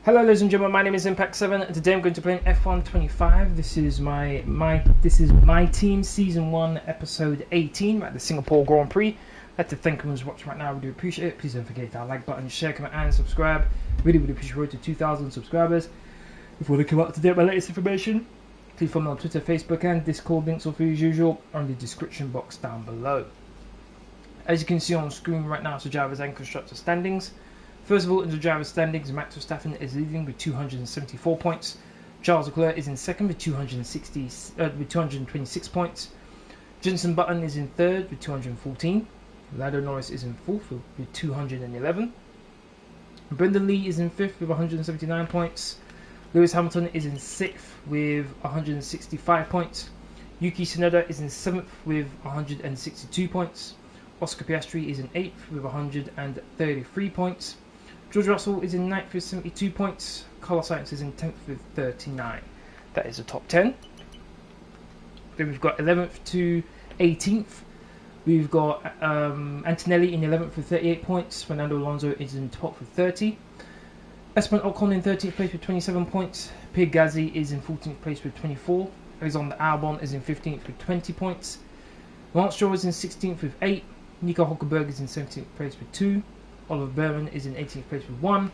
Hello ladies and gentlemen, my name is Impact7 and today I'm going to play F1 25. This is my team season 1 episode 18 at the Singapore Grand Prix. I'd like to thank everyone who's watching right now, we do appreciate it. Please don't forget that like button, share, comment and subscribe. Really appreciate the road to 2,000 subscribers. Before they come up to date with my latest information, please follow me on Twitter, Facebook and Discord. Links are free as usual are in the description box down below. As you can see on screen right now, so drivers and constructor standings. First of all, in the driver's standings, Max Verstappen is leading with 274 points. Charles Leclerc is in second with 226 points. Jenson Button is in third with 214. Lando Norris is in fourth with 211. Brendan Lee is in fifth with 179 points. Lewis Hamilton is in sixth with 165 points. Yuki Tsunoda is in seventh with 162 points. Oscar Piastri is in eighth with 133 points. George Russell is in 9th with 72 points. Carlos Sainz is in 10th with 39. That is the top 10. Then we've got 11th to 18th. We've got Antonelli in 11th with 38 points. Fernando Alonso is in 12th with 30. Esteban Ocon in 13th place with 27 points. Pierre Gasly is in 14th place with 24. Alexander Albon is in 15th with 20 points. Lance Stroll is in 16th with 8. Nico Hulkenberg is in 17th place with 2. Oliver Berman is in 18th place with 1.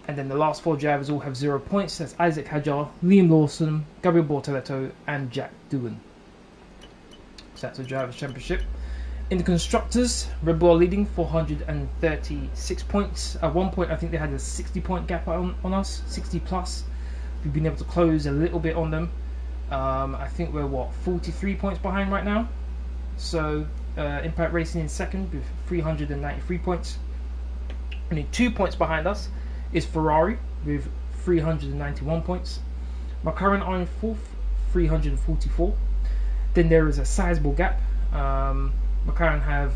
And then the last 4 drivers all have 0 points. That's Isaac Hadjar, Liam Lawson, Gabriel Bortoletto and Jack Doohan. So that's the Drivers' Championship. In the Constructors, Red Bull are leading 436 points. At one point I think they had a 60-point gap on us, 60 plus. We've been able to close a little bit on them. I think we're 43 points behind right now. So Impact Racing in second with 393 points. Only 2 points behind us is Ferrari with 391 points. McLaren are in fourth, 344. Then there is a sizable gap. McLaren have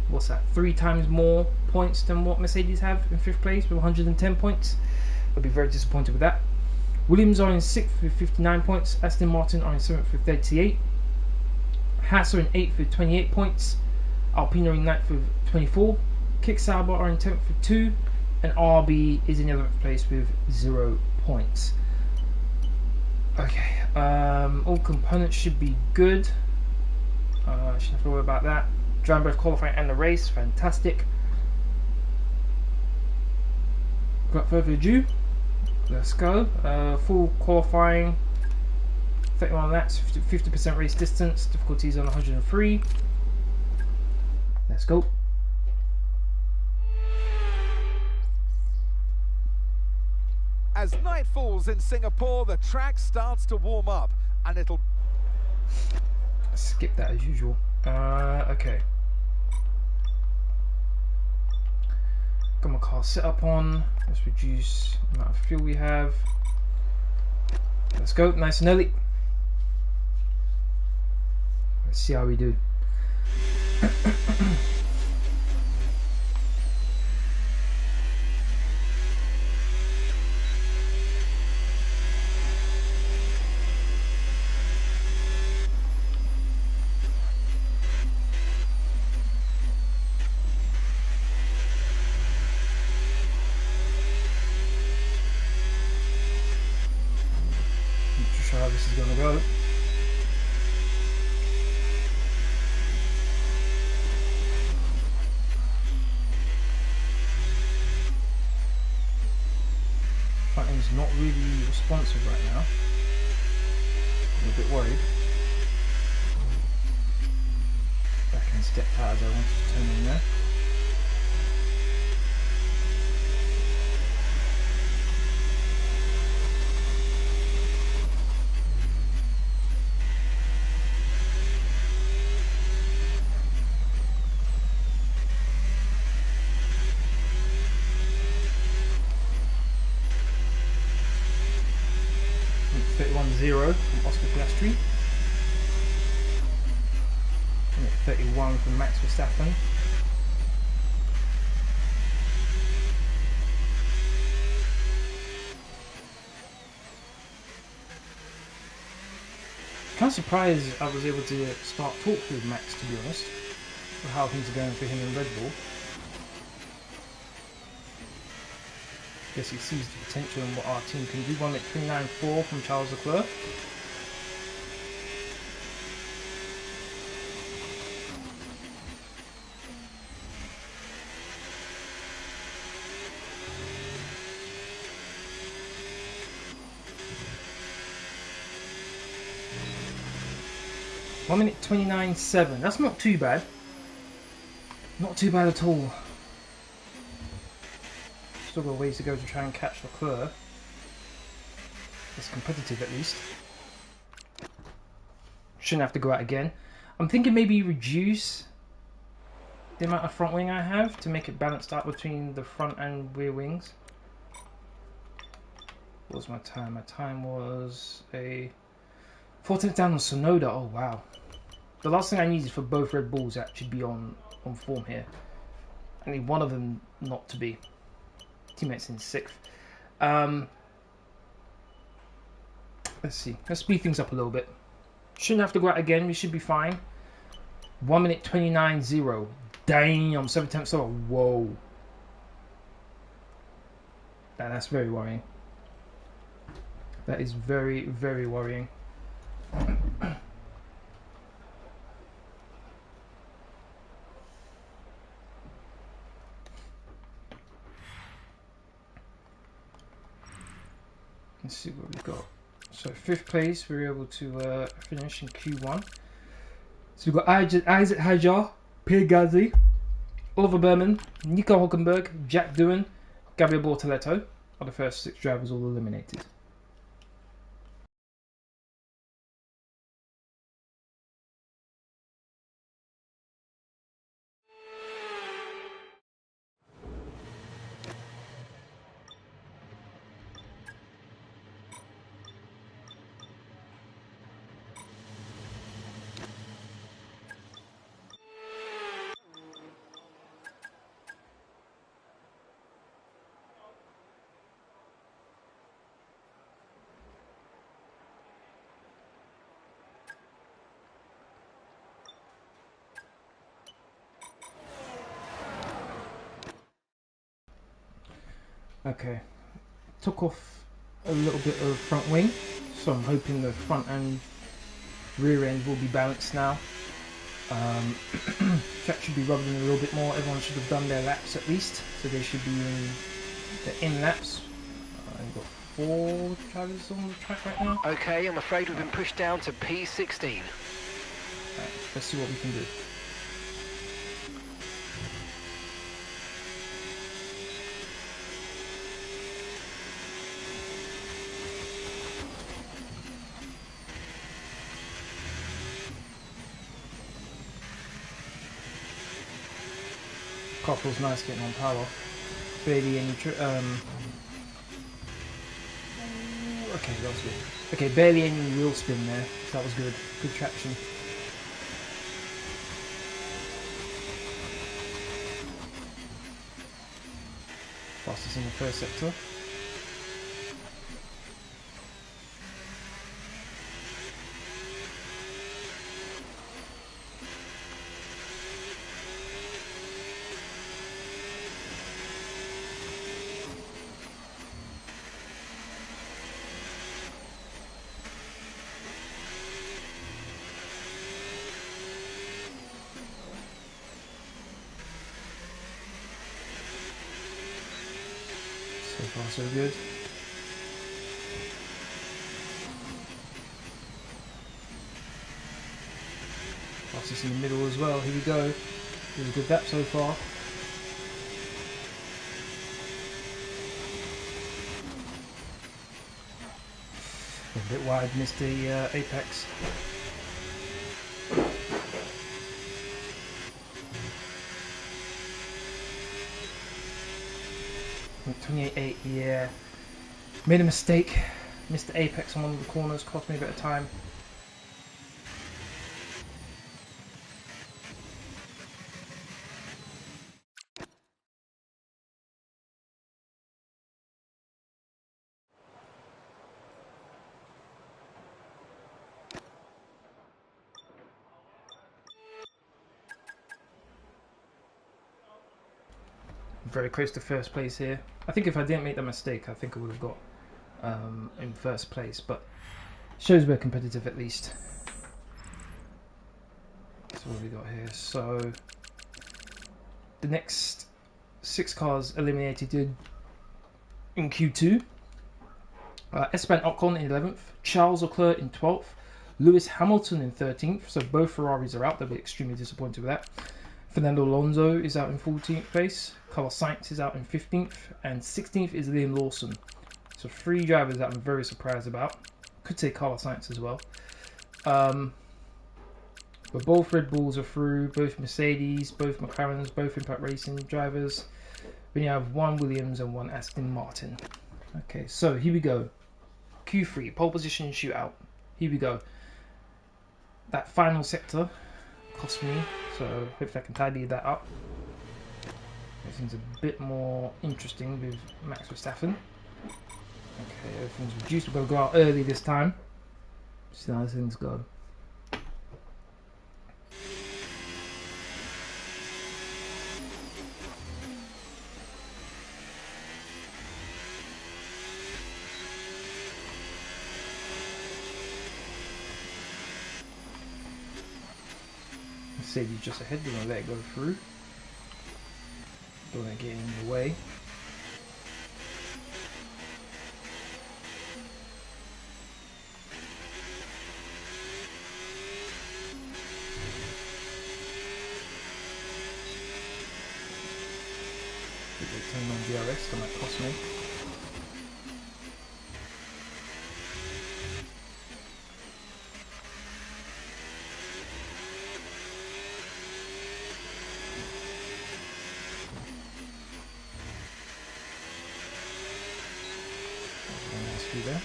what's that? 3 times more points than what Mercedes have in fifth place with 110 points. I'll be very disappointed with that. Williams are in sixth with 59 points. Aston Martin are in seventh with 38. Haas are in 8th with 28 points. Alpine are in 9th with 24. Kick Sauber are in 10th with 2. And RB is in 11th place with 0 points. Okay, all components should be good. Shouldn't have to worry about that. Driving both qualifying and the race, fantastic. Without further ado, let's go. Full qualifying. 31 laps, 50% race distance, difficulties on 103. Let's go. As night falls in Singapore, the track starts to warm up and it'll... Skip that as usual. Okay. Got my car set up on. Let's reduce the amount of fuel we have. Let's go, nice and early. Let's see how we do. Not sure how this is going to go. Is not really responsive right now. I'm a bit worried. Back and step out as I wanted to turn in there. .0 from Oscar Piastri. And 31 from Max Verstappen. Kind of surprised I was able to start talk with Max, to be honest, for how things are going for him in Red Bull. Guess he sees the potential in what our team can do. 1 minute 29.4 from Charles Leclerc. One minute 29.7. That's not too bad. Not too bad at all. Still got ways to go to try and catch Leclerc. It's competitive at least. Shouldn't have to go out again. I'm thinking maybe reduce the amount of front wing I have to make it balanced out between the front and rear wings. What was my time? My time was a 14th down on Sonoda. Oh wow. The last thing I need is for both Red Bulls to actually be on form here. I need one of them not to be. Teammates in 6th. Let's see. Let's speed things up a little bit. Shouldn't have to go out again. We should be fine. 1 minute 29.0. Damn, 7/10 over. Whoa. That's very worrying. That is very, very worrying. Let's see what we've got. So 5th place, we were able to finish in Q1. So we've got Isaac Hajar, Pierre Gasly, Oliver Berman, Nico Hulkenberg, Jack Doohan, Gabriel Bortoletto are the first 6 drivers all eliminated. Okay, took off a little bit of front wing, so I'm hoping the front and rear end will be balanced now. Track should be rubbing a little bit more. Everyone should have done their laps at least, so they should be in the in laps. I've got 4 drivers on the track right now. Okay, I'm afraid we've been pushed down to P16. Right, let's see what we can do. Car feels nice getting on power. Barely any okay, that was good. Okay, barely any wheel spin there. So that was good. Good traction. Fastest in the first sector. So far so good. Fastest in the middle as well. Here we go. It was a good lap so far. A bit wide, missed the apex. 28.8, yeah. Made a mistake. Missed the apex on one of the corners, cost me a bit of time. very close to first place here. I think if I didn't make that mistake, I think I would have got in first place, but shows we're competitive at least. So what have we got here? So the next 6 cars eliminated in Q2. Esteban Ocon in 11th, Charles Leclerc in 12th, Lewis Hamilton in 13th, so both Ferraris are out. They'll be extremely disappointed with that. Fernando Alonso is out in 14th place, Carlos Sainz is out in 15th, and 16th is Liam Lawson. So 3 drivers that I'm very surprised about. Could say Carlos Sainz as well. But both Red Bulls are through, both Mercedes, both McLarens, both Impact Racing drivers. Then you have 1 Williams and 1 Aston Martin. Okay, so here we go. Q3, pole position shootout. Here we go. That final sector cost me, so hopefully I can tidy that up. Everything's a bit more interesting with Max Verstappen. Okay, everything's reduced. We're going to go out early this time. See how things go. Mercedes just ahead, we're going to let it go through. Don't want to get in the way. Turn on DRS, that might cost me. There.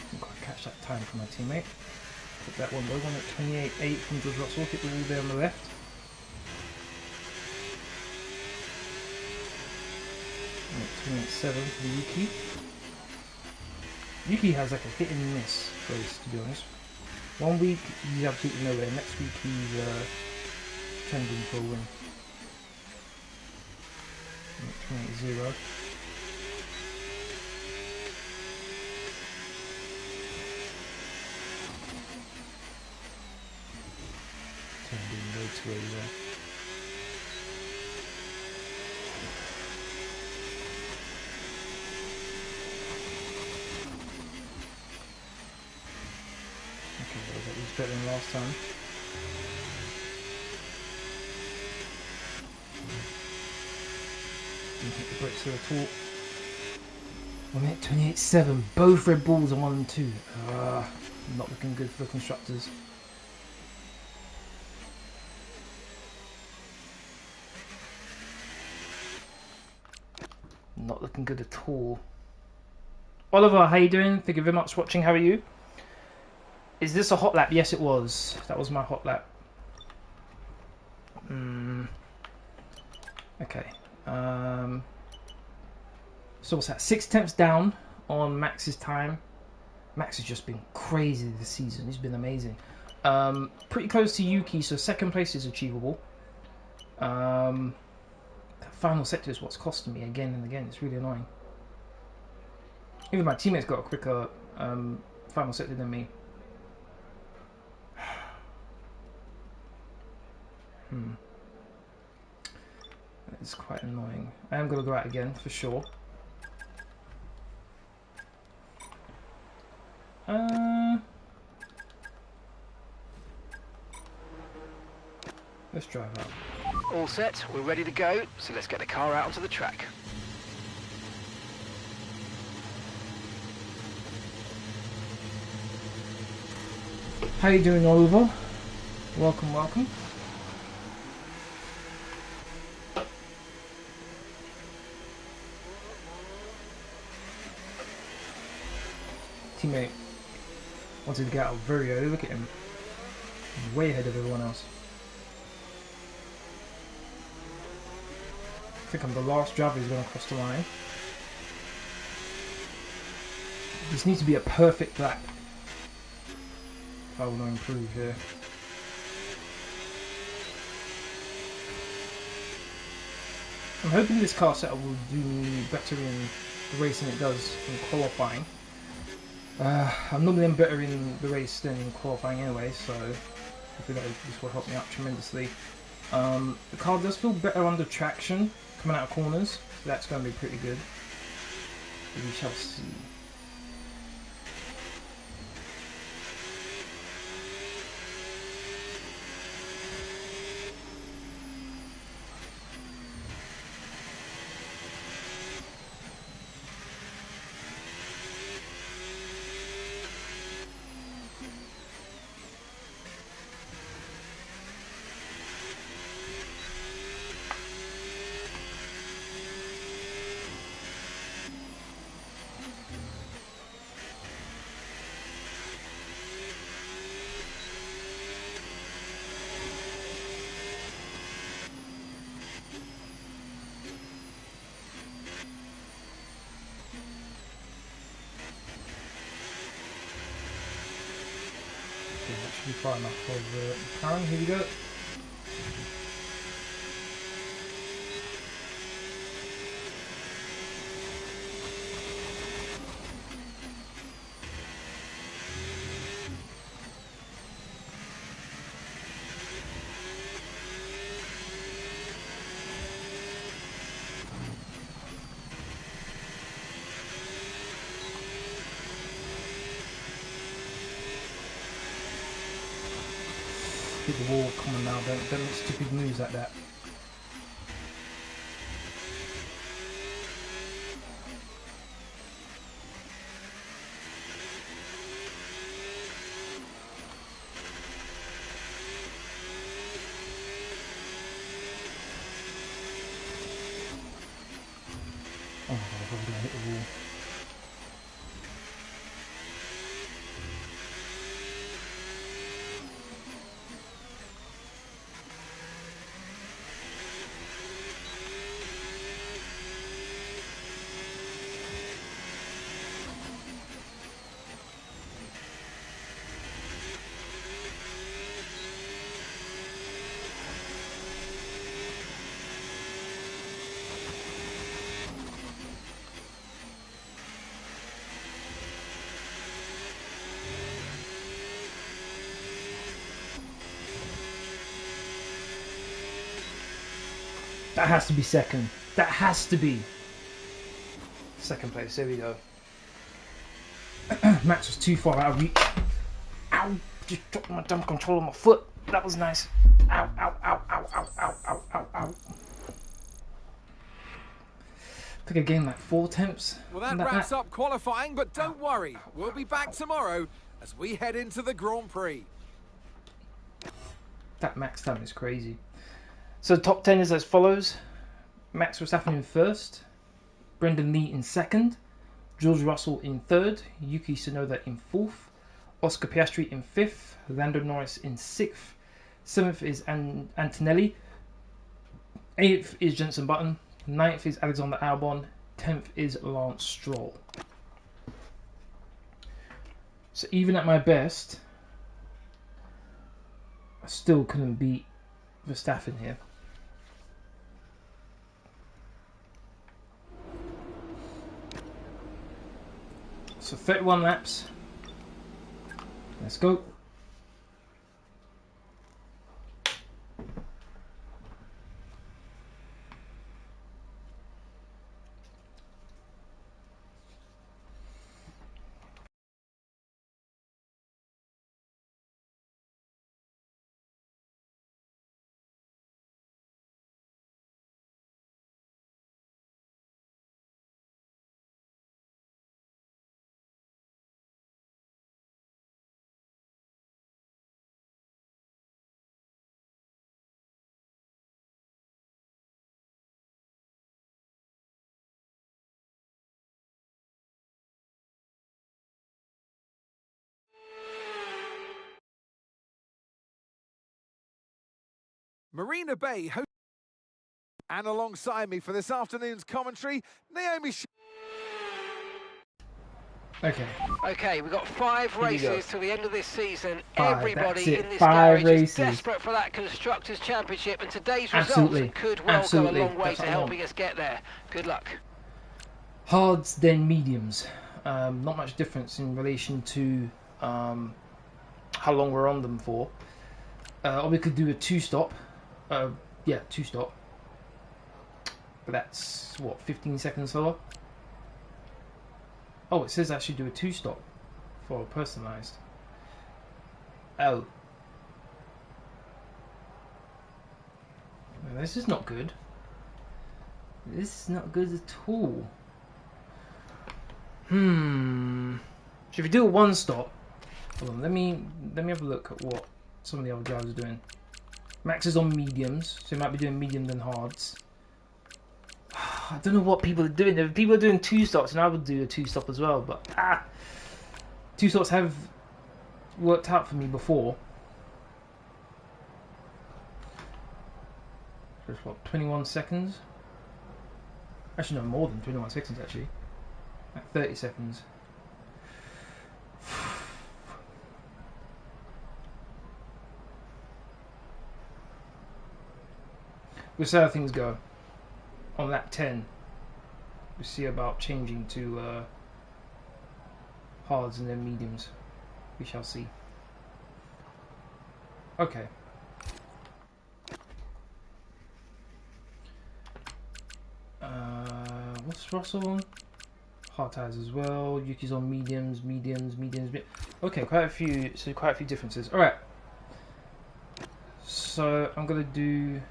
Didn't quite catch that time from my teammate. Put that one low, one at 28.8 from George Russell, hit the wall there on the left. And at 28.7 for Yuki. Yuki has like a hit and miss race, to be honest. 1 week he's absolutely nowhere, next week he's trending for a win. 28.0. Trending way too early there. Better than last time. Didn't hit the brakes there at all. 1 minute 28.7. Both Red Bulls are 1 and 2. Not looking good for the constructors. Not looking good at all. Oliver, how you doing? Thank you very much for watching. How are you? Is this a hot lap? Yes, it was. That was my hot lap. Okay. So what's that? 6 tenths down on Max's time. Max has just been crazy this season. He's been amazing. Pretty close to Yuki, so 2nd place is achievable. That final sector is what's costing me again and again. It's really annoying. Even my teammates got a quicker final sector than me. It's quite annoying. I am going to go out again for sure. Let's drive out. All set, we're ready to go, so let's get the car out onto the track. How you doing, Oliver? Welcome, welcome. Teammate wanted to get out very early. Look at him. He's way ahead of everyone else. I think I'm the last driver who's going to cross the line. This needs to be a perfect lap if I want to improve here. I'm hoping this car setup will do me better in the race than it does in qualifying. I'm normally better in the race than in qualifying anyway, so hopefully this will help me out tremendously. The car does feel better under traction coming out of corners, so that's going to be pretty good. We shall see. That should be far enough for the McLaren. Here we go. Hit the wall, come on now, don't make stupid moves like that. Oh, I hit the wall. That has to be second. That has to be second place. There we go. Max was too far out of reach. Ow! Just dropped my damn control on my foot. That was nice. Ow, ow, ow, ow, ow, ow, ow, ow, ow. Took a game like 4 attempts. Well, that wraps up qualifying, but don't worry. We'll be back tomorrow as we head into the Grand Prix. That max time is crazy. So the top 10 is as follows. Max Verstappen in first, Brendan Lee in second, George Russell in third, Yuki Tsunoda in fourth, Oscar Piastri in fifth, Lando Norris in sixth, seventh is Antonelli, eighth is Jenson Button, ninth is Alexander Albon, 10th is Lance Stroll. So even at my best, I still couldn't beat Verstappen here. So 31 laps. Let's go. Marina Bay, and alongside me for this afternoon's commentary, Naomi. Okay. Okay, we've got 5 we go. races till the end of this season. 5, Everybody that's it. in this 5 garage races. is desperate for that Constructors' Championship, and today's Absolutely. results could well Absolutely. go a long way That's to what I want. helping us get there. Good luck. Hards, then mediums. Not much difference in relation to how long we're on them for. Or we could do a 2-stop. Yeah, 2-stop. But that's, what, 15 seconds slower? Oh, it says I should do a 2-stop for personalised. Oh. Well, this is not good. This is not good at all. Should we do a 1-stop? Hold on, let me have a look at what some of the other drivers are doing. Max is on mediums, so he might be doing medium than hards. I don't know what people are doing. If people are doing 2-stops, and I would do a 2-stop as well, but 2-stops have worked out for me before. Just what, 21 seconds? Actually, no, more than 21 seconds actually. Like 30 seconds. We'll see how things go. On lap 10, we'll see about changing to hards and then mediums. We shall see. Okay. What's Russell on? Hard tires as well. Yuki's on mediums. Okay, quite a few. So quite a few differences. All right. So I'm gonna do.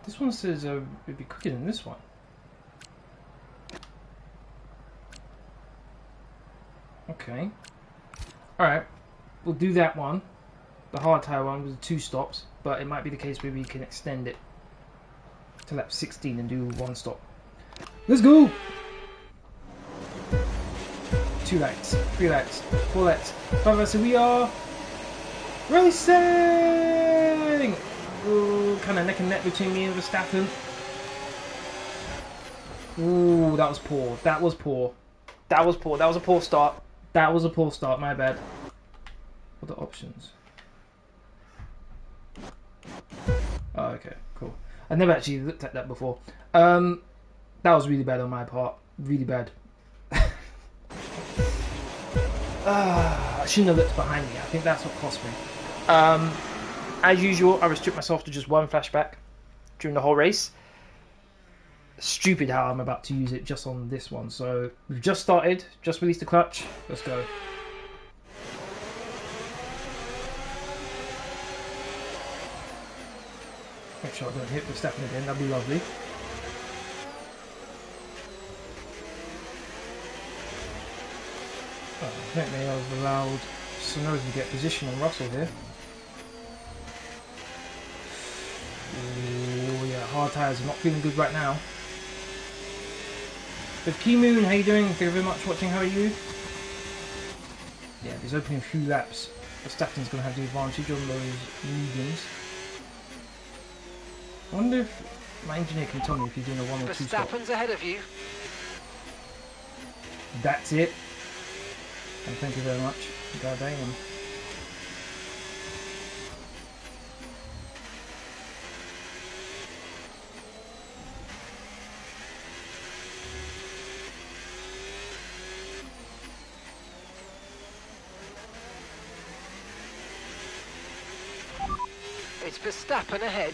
This one says it'd be quicker than this one. Okay. Alright. We'll do that one. The hard tire one with the 2 stops, but it might be the case where we can extend it to lap 16 and do 1 stop. Let's go! 2 laps, 3 laps, 4 laps, 5 laps, so we are racing! Ooh, kind of neck and neck between me and Verstappen. Ooh, that was poor. That was poor. That was poor. That was a poor start. That was a poor start. My bad. What are the options? Oh, okay, cool. I've never actually looked at that before. That was really bad on my part. Really bad. I shouldn't have looked behind me. I think that's what cost me. As usual, I restrict myself to just 1 flashback during the whole race. Stupid how I'm about to use it just on this one. So we've just started, just released the clutch. Let's go. Make sure I don't hit Verstappen again, that'd be lovely. Oh, I think they have allowed Sonoda to get position on Russell here. Oh yeah, hard tyres are not feeling good right now. But Keymoon, how you doing? Thank you very much for watching. How are you? Yeah, if he's opening a few laps, Verstappen's going to have the advantage on those mediums. I wonder if my engineer can tell me if he's doing a 1 or 2 stop. Verstappen's ahead of you. That's it. And thank you very much. God damn. It's Verstappen ahead.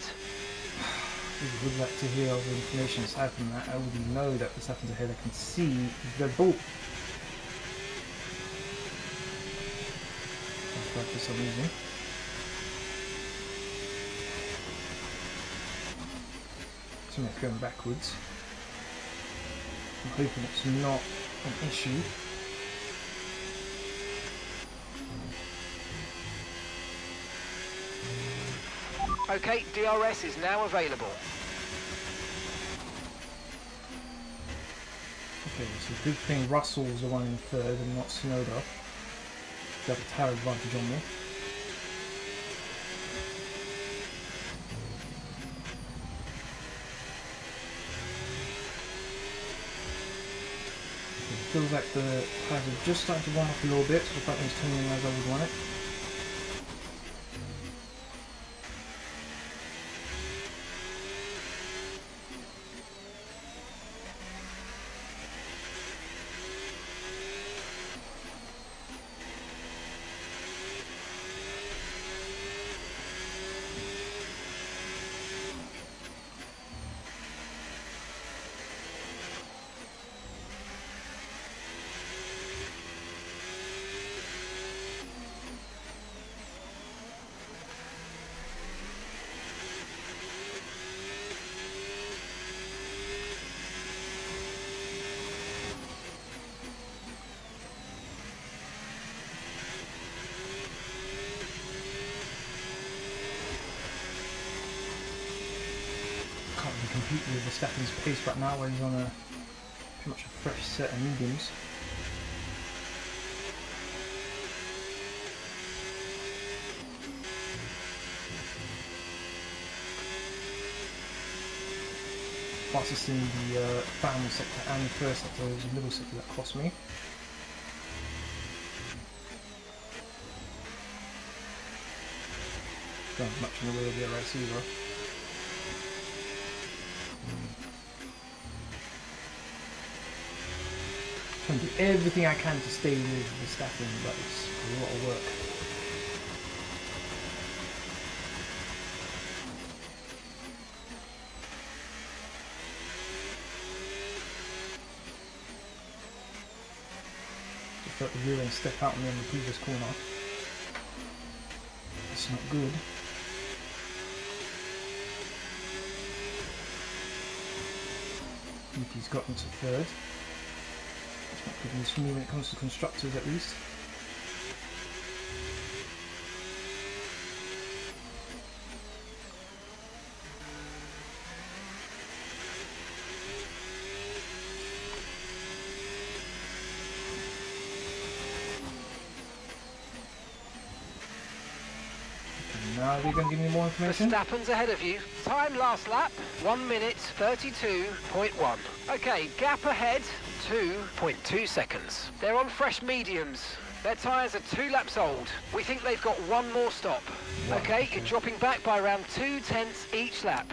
I would like to hear all the information aside from that. I already know that Verstappen's ahead. I can see the ball. That's right for some reason. Something's going backwards. I'm hoping it's not an issue. Okay, DRS is now available. Okay, so good thing Russell's the one in 3rd and not Sonoda. Got a tire advantage on me. feels like the tyres are just starting to warm up a little bit, so the front end's turning as I would want it. Compete with Verstappen's pace right now, where he's on a pretty much a fresh set of mediums. Fastest in the final sector and the first sector, there's a middle sector that cost me. Don't have much in the way of the RS either. Trying to do everything I can to stay with Verstappen, but it's a lot of work. Just felt the rear end step out on me in the previous corner. It's not good. He's got into third. It's not good news for me when it comes to constructors, at least. Now they're going to give me more information. Verstappen's ahead of you. Time last lap, 1 minute 32.1. Okay, gap ahead, 2.2 seconds. They're on fresh mediums. Their tyres are 2 laps old. We think they've got one more stop. Wow, okay, you're dropping back by around 0.2 each lap.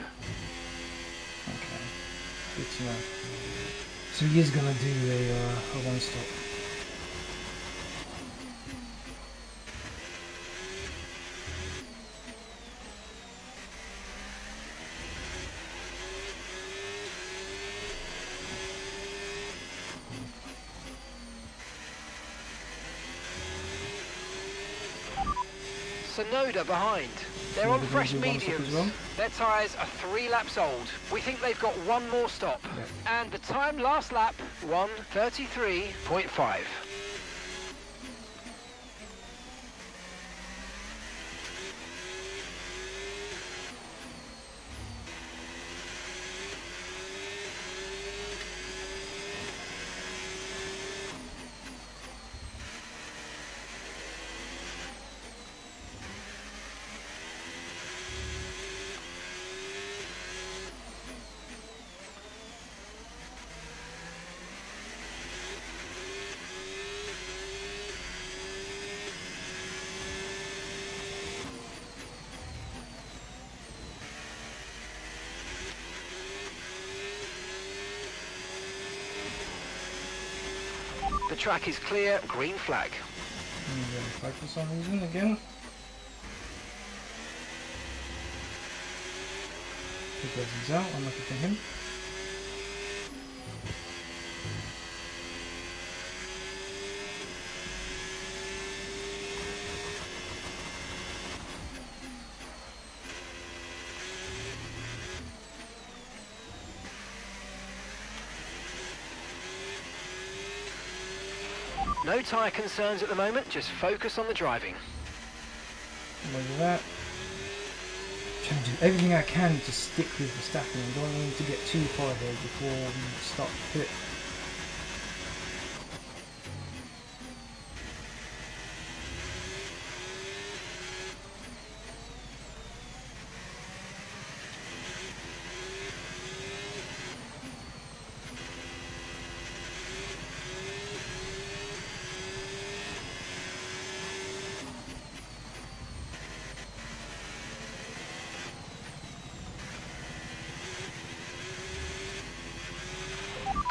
Okay, good to know. So he is going to do a one stop. Sonoda behind. They're on fresh mediums. Well. Their tyres are 3 laps old. We think they've got one more stop. Yep. And the time last lap, 1:33.5. The track is clear, green flag. Flag for some reason again. He goes he's out, unlucky for him. No tyre concerns at the moment, just focus on the driving. Look at that. Trying to do everything I can to stick with Verstappen. I don't want him to get too far ahead before we start the pit.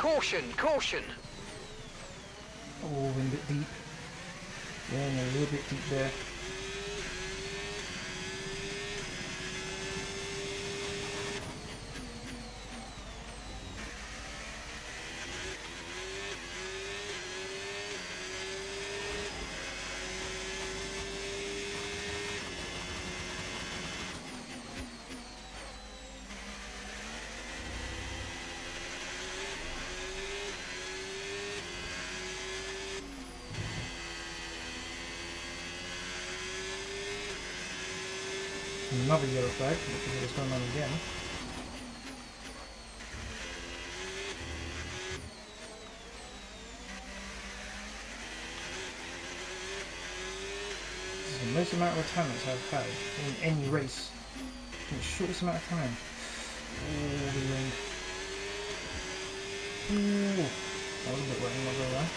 Caution, caution. Oh, we're a bit deep. Yeah, a little bit deep there. Another yellow flag, which is what's going on again. This is the most amount of retirements I've had in any race in the shortest amount of time. Oh, the wind. Ooh, that was a bit wet in my go there.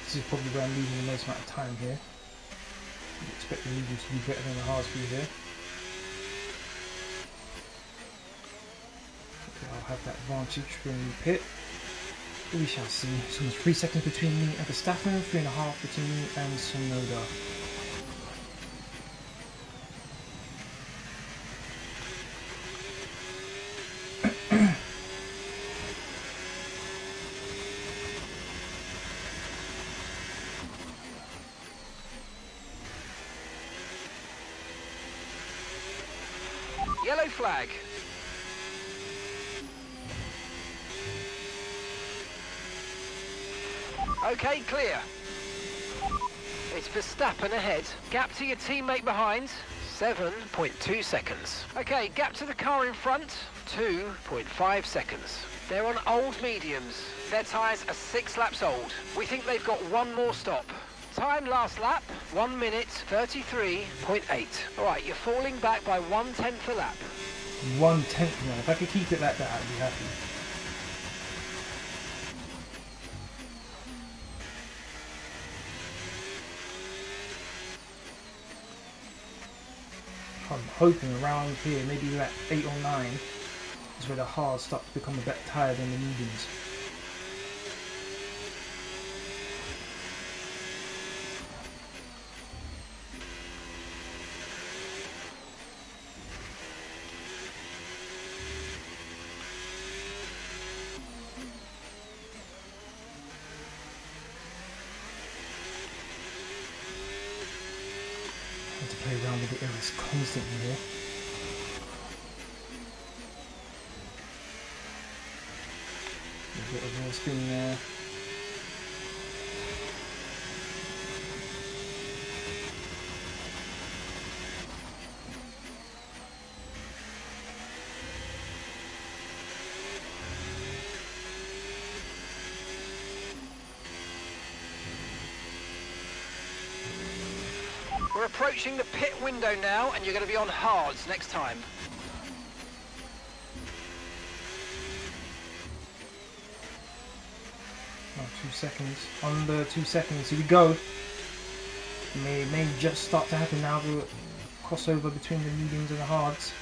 This is probably where I'm losing the most amount of time here. I expect the mediums to be better than the hard speed here. Okay, I'll have that advantage when we pit. We shall see. So there's 3 seconds between me and Verstappen, 3.5 between me and Sonoda. Yellow flag. Okay, clear. It's Verstappen ahead. Gap to your teammate behind, 7.2 seconds. Okay, gap to the car in front, 2.5 seconds. They're on old mediums. Their tyres are 6 laps old. We think they've got one more stop. Time last lap, 1 minute 33.8. All right, you're falling back by 1/10 a lap. 1/10 now. If I could keep it like that, I'd be happy. I'm hoping around here, maybe like 8 or 9, is where the hards start to become a bit tired than the mediums. Play around with the errors constantly here. A bit of wheel spin there. We're approaching the pit window now, and you're going to be on hards next time. Oh, 2 seconds. Under 2 seconds. Here we go. May just start to happen now. The crossover between the mediums and the hards.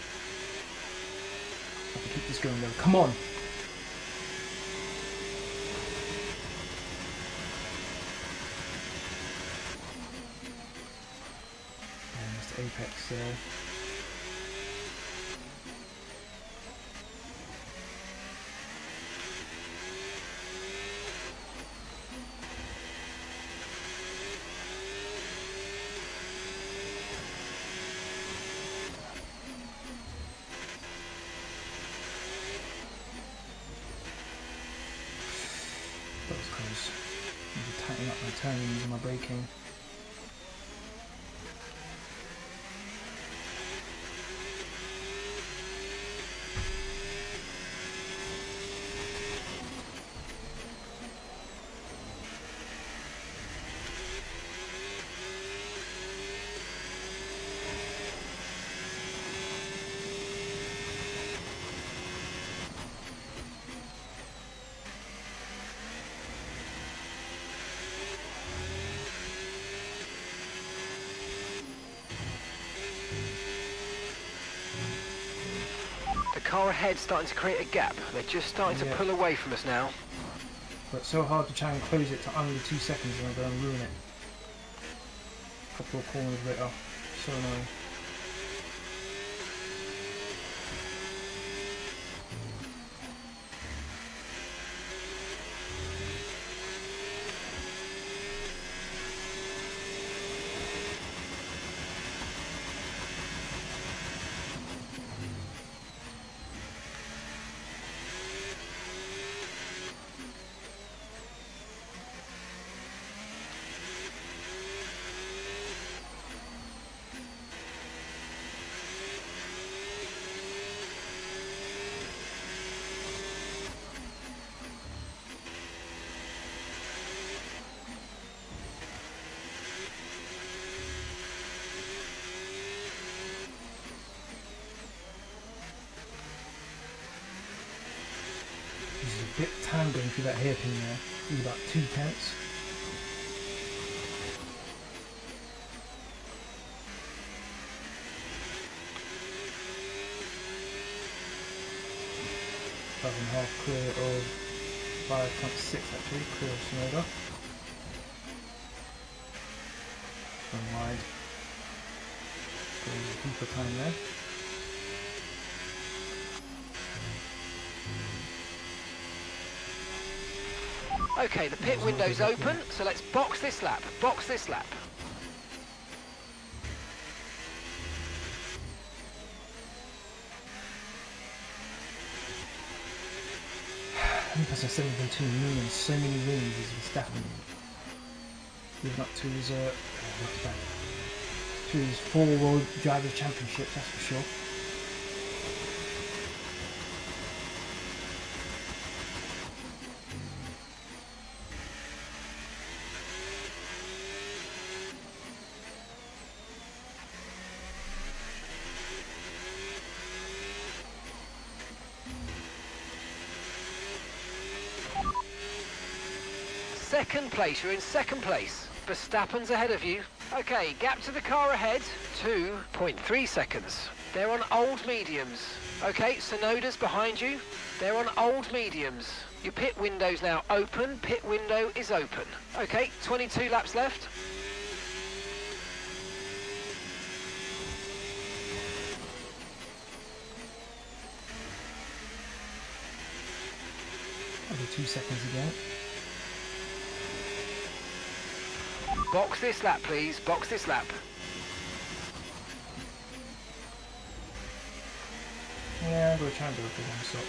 I have to keep this going though. Come on. Apex there. That was close. I need to tighten up my turns and my braking. car ahead starting to create a gap. They're just starting to pull away from us now. But it's so hard to try and close it to under 2 seconds and I'm going to ruin it. Couple of corners later. So annoying. Bit time going through that hairpin there. It's about 2 tenths. Five and a half clear of 5.6 actually, clear of Sonoda. From wide. Going deeper time there. Okay, the pit window's open, so let's box this lap. Box this lap. That's a 7.2 million, so many wins is Verstappen. Living up to his, to his 4 World Drivers' Championships, that's for sure. Second place, you're in second place. Verstappen's ahead of you. Okay, gap to the car ahead, 2.3 seconds. They're on old mediums. Okay, Sonoda's behind you. They're on old mediums. Your pit window's now open. Pit window is open. Okay, 22 laps left. That'll be 2 seconds again. Box this lap, please. Box this lap. Yeah, I'm going to try and do it for one stop.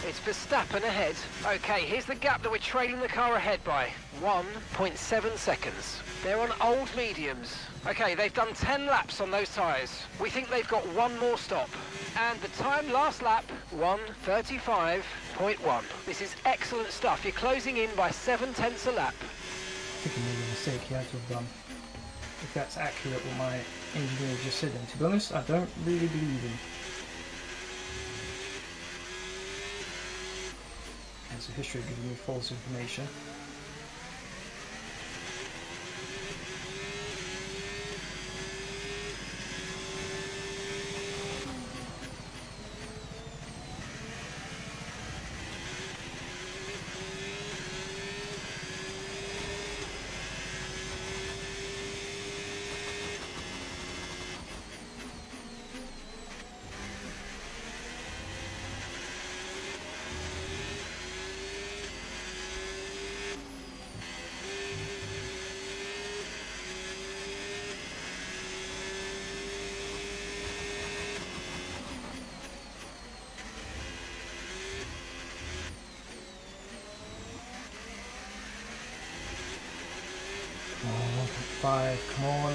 It's Verstappen ahead. Okay, here's the gap that we're trailing the car ahead by. 1.7 seconds. They're on old mediums. Okay, they've done 10 laps on those tyres. We think they've got one more stop. And the time last lap, 1:35.1. This is excellent stuff. You're closing in by 7/10 a lap. I think he made a mistake he had to have done. If that's accurate what my engineer just said, and to be honest, I don't really believe him. That's a history giving me false information. Oh, 1.5, come on.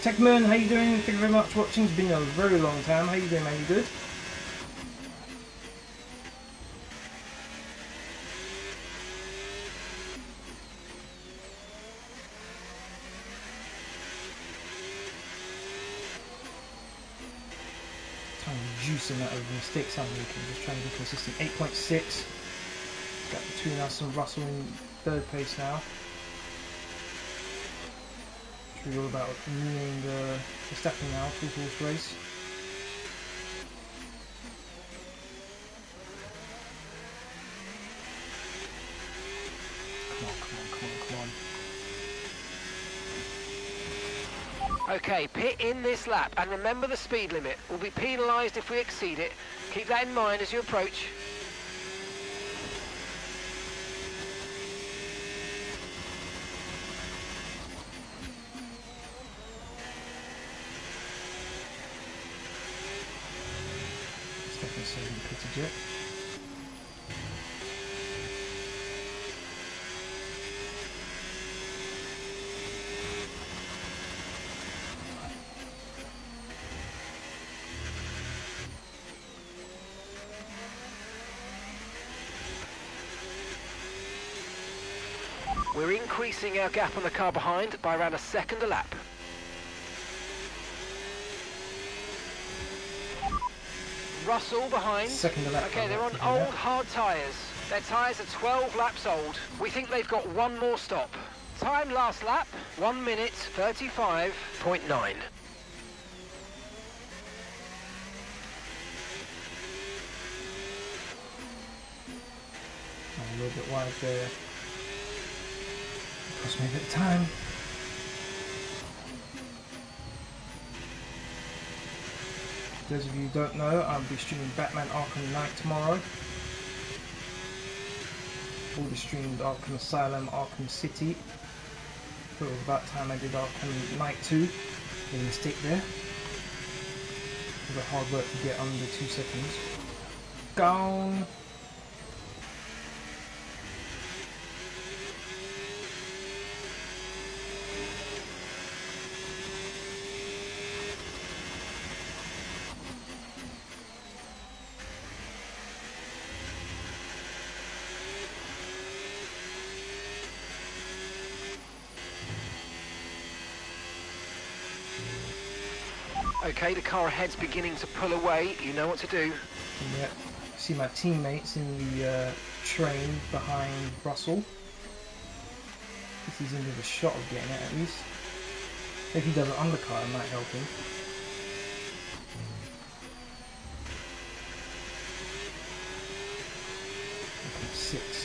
Techman, how you doing? Thank you very much for watching. It's been a very long time. How you doing, man? You good? Trying to reduce the amount of mistakes I'm making. Just trying to be consistent. 8.6. Got between us and Russell in third place now. It's really all about me and Verstappen now, two-horse race. Come on. Okay, pit in this lap and remember the speed limit. We'll be penalised if we exceed it. Keep that in mind as you approach. Pitted yet. We're increasing our gap on the car behind by around a second a lap. Russell behind. Second lap. Okay, they're on old hard tyres. Their tyres are 12 laps old. We think they've got one more stop. Time last lap, 1 minute 35.9. A little bit wide there. Cost me a bit of time. For those of you who don't know, I'll be streaming Batman Arkham Knight tomorrow. Already streamed Arkham Asylum, Arkham City. Thought it was about time I did Arkham Knight 2. Made a mistake there. It was hard work to get under 2 seconds. Gone. Okay, the car ahead's beginning to pull away. You know what to do. Yeah. See my teammates in the train behind Russell. If he's in with a shot of getting it at least. If he does an undercut, it might help him. Okay, 6.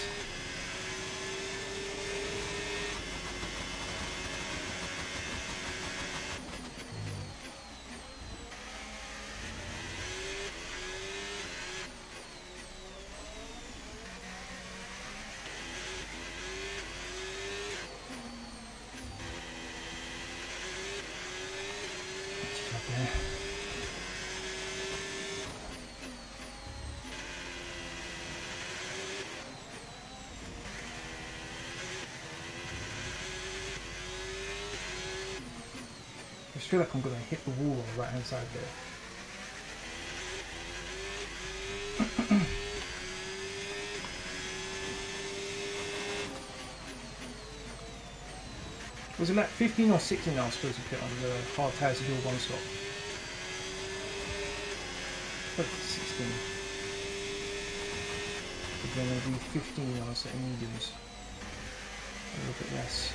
I just feel like I'm going to hit the wall on the right hand side there. Was it like 15 or 16 I was supposed to put on the hard tyres to do a one stop? But 16. But then it'll be 15 on setting mediums. A little bit less.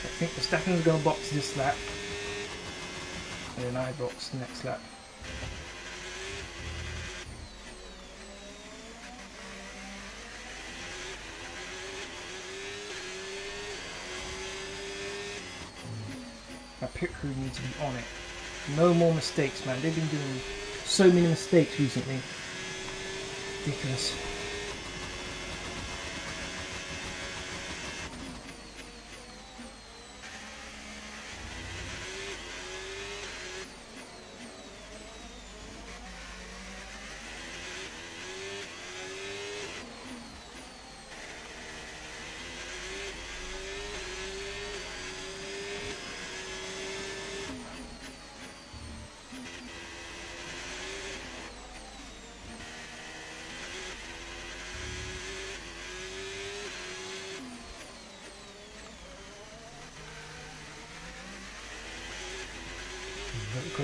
I think Verstappen's going to box this lap, and then I box the next lap. My pit crew need to be on it. No more mistakes, man. They've been doing so many mistakes recently. Ridiculous.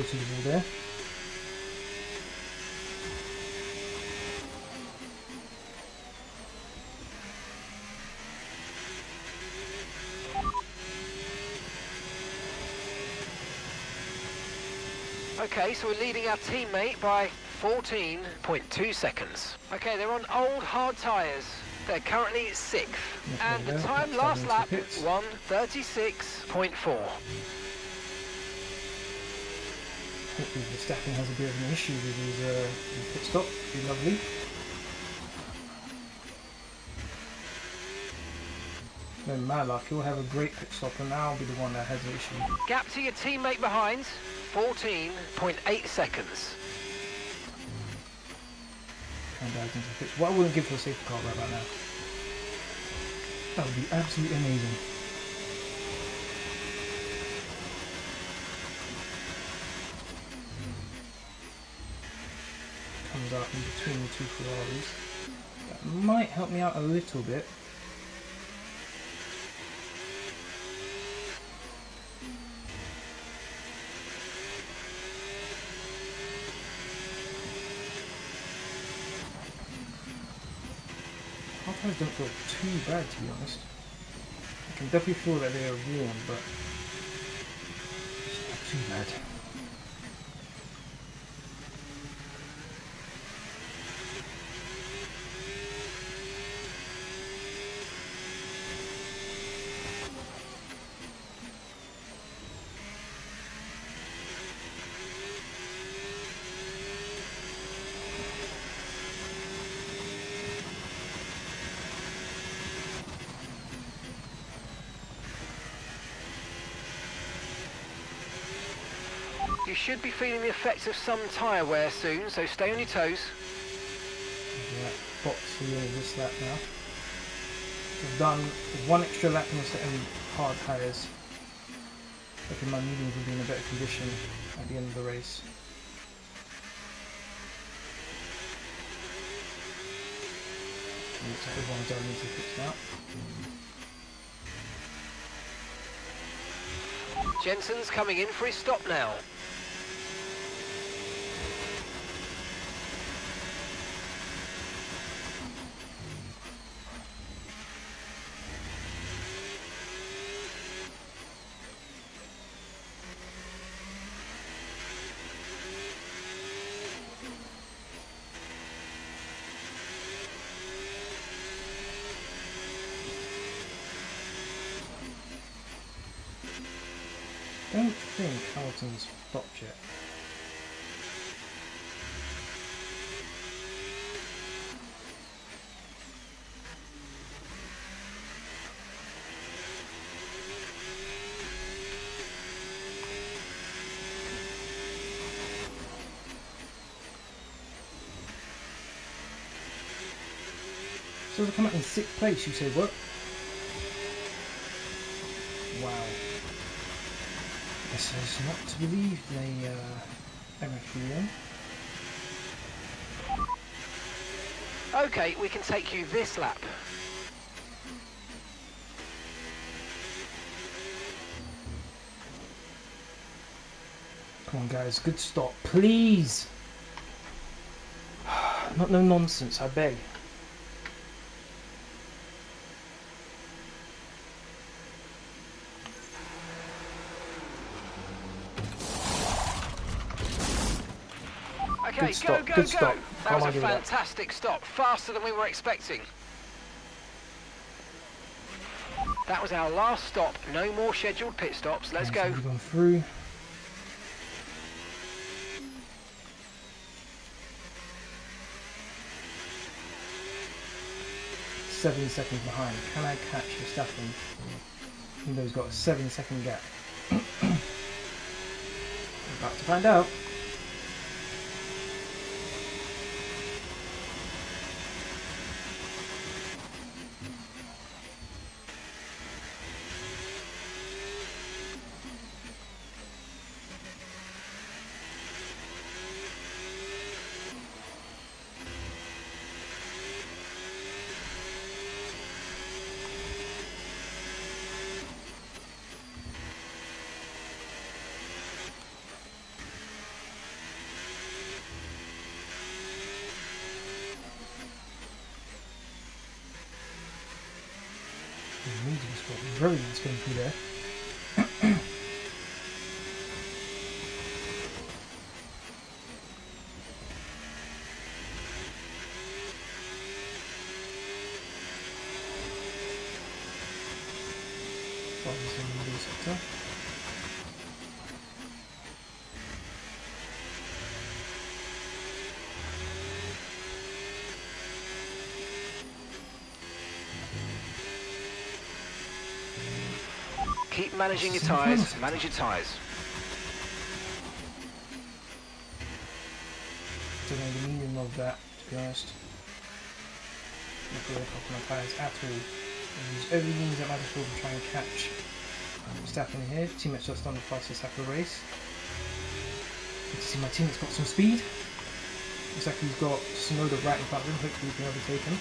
to the wall there. Okay, so we're leading our teammate by 14.2 seconds. Okay, they're on old hard tyres. They're currently 6th. And the time last lap, 1:36.4. Hopefully Verstappen has a bit of an issue with his pit stop. Be lovely. No matter luck, he'll have a great pit stop and I'll be the one that has the issue. Gap to your teammate behind, 14.8 seconds. And back into the pitch. What I wouldn't give for a safety car right about now. That would be absolutely amazing. Comes out in between the two Ferraris. That might help me out a little bit. Half-times don't feel too bad, to be honest. I can definitely feel that they are warm, but it's not too bad. You should be feeling the effects of some tyre wear soon, so stay on your toes. Yeah, box for the end of this lap now. I've done one extra lap in the set of hard tyres. Hoping my mediums will be in a better condition at the end of the race. Looks like everyone's done into the pits now. Jenson's coming in for his stop now. I don't think Hamilton's stopped yet. So they come out in 6th place, you say, what? Wow. This is not to believe they MF3 then. Okay, we can take you this lap. Come on guys, good stop, please! Not no nonsense, I beg. Okay, good stop, go, go, good go! stop. That was a fantastic stop, faster than we were expecting. That was our last stop, no more scheduled pit stops, let's go. We've gone through. Seven seconds behind. Can I catch Verstappen? Even though he's got a 7-second gap. About to find out. mediums got very nice going through there. Sector. Keep managing your tyres, manage your tyres. Don't know the meaning of that, to be honest. Not going to work off my tyres at all. I use every means at my disposal to try and catch Verstappen here. Teammates just done the fastest lap of the race. Good to see my teammate's got some speed. Looks like he's got Tsunoda right in front of him. Hopefully we can overtake him.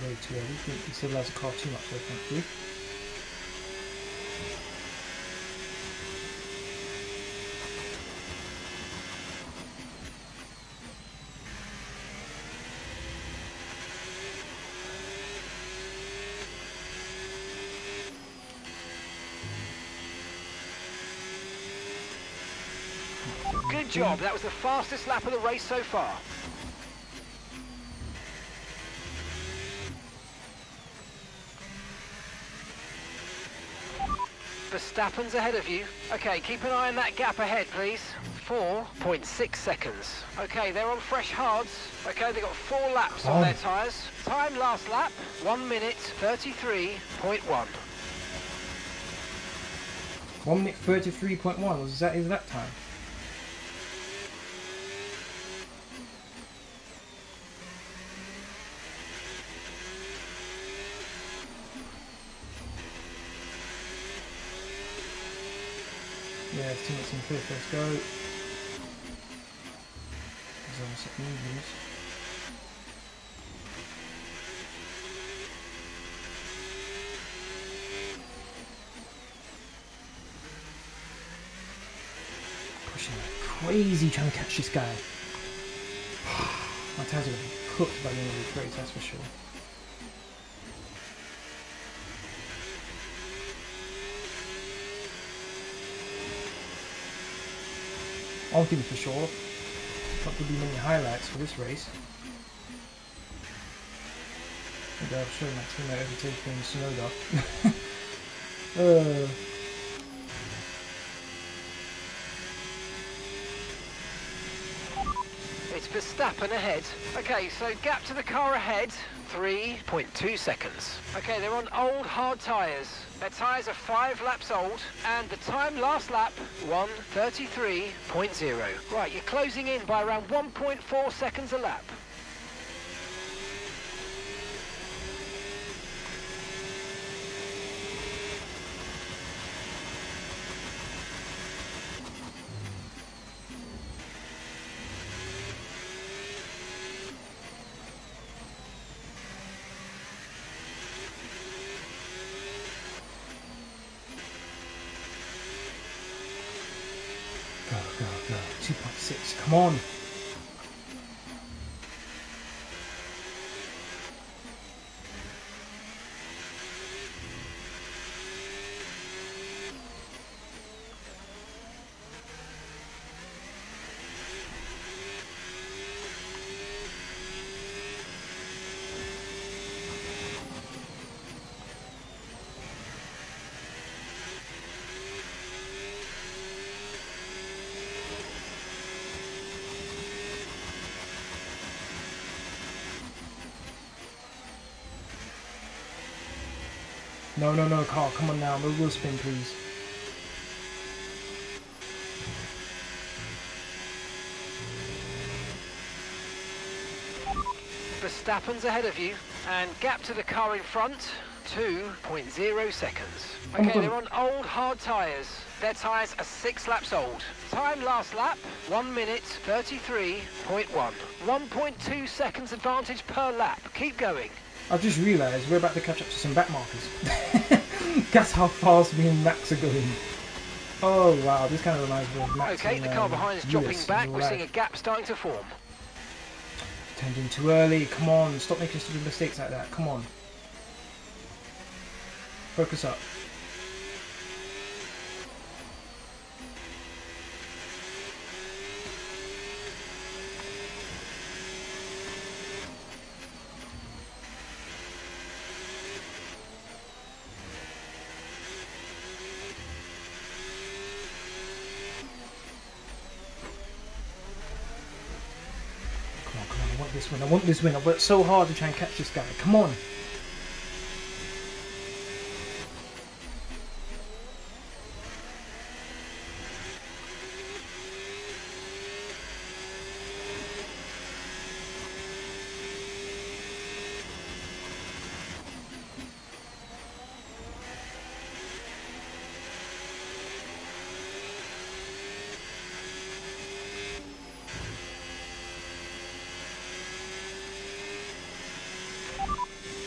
Way too early. He still has a car too much, though, thankfully. Good job. That was the fastest lap of the race so far. Verstappen's ahead of you. Okay, keep an eye on that gap ahead, please. 4.6 seconds. Okay, they're on fresh hards. Okay, they've got 4 laps on their tyres. Time last lap, 1 minute 33.1. 1 minute 33.1. Is that time? Yeah, his teammates in fifth, let's go. He's on second mediums. Pushing like crazy trying to catch this guy. My tyres are going to be cooked by the end of this race, that's for sure. I won't give it for sure. Not going to be many highlights for this race. Maybe I'll show my teammate overtaking Tsunoda. It's Verstappen ahead. Okay, so gap to the car ahead, 3.2 seconds. Okay, they're on old hard tyres. Their tyres are 5 laps old, and the time last lap, 1:33.0. Right, you're closing in by around 1.4 seconds a lap. Go. 2.6, come on. No, no, no, car. Come on now. No wheel spin, please. Verstappen's ahead of you, and gap to the car in front, 2.0 seconds. Okay, they're on old hard tyres. Their tyres are 6 laps old. Time last lap, 1 minute 33.1. 1.2 seconds advantage per lap. Keep going. I've just realised we're about to catch up to some back markers. That's how fast me and Max are going. Oh wow, this kind of reminds me of Max. Okay, and, the car behind is dropping back. We're seeing a gap starting to form. Turned in too early. Come on, stop making stupid mistakes like that. Come on. Focus up. I want this win. I've worked so hard to try and catch this guy. Come on.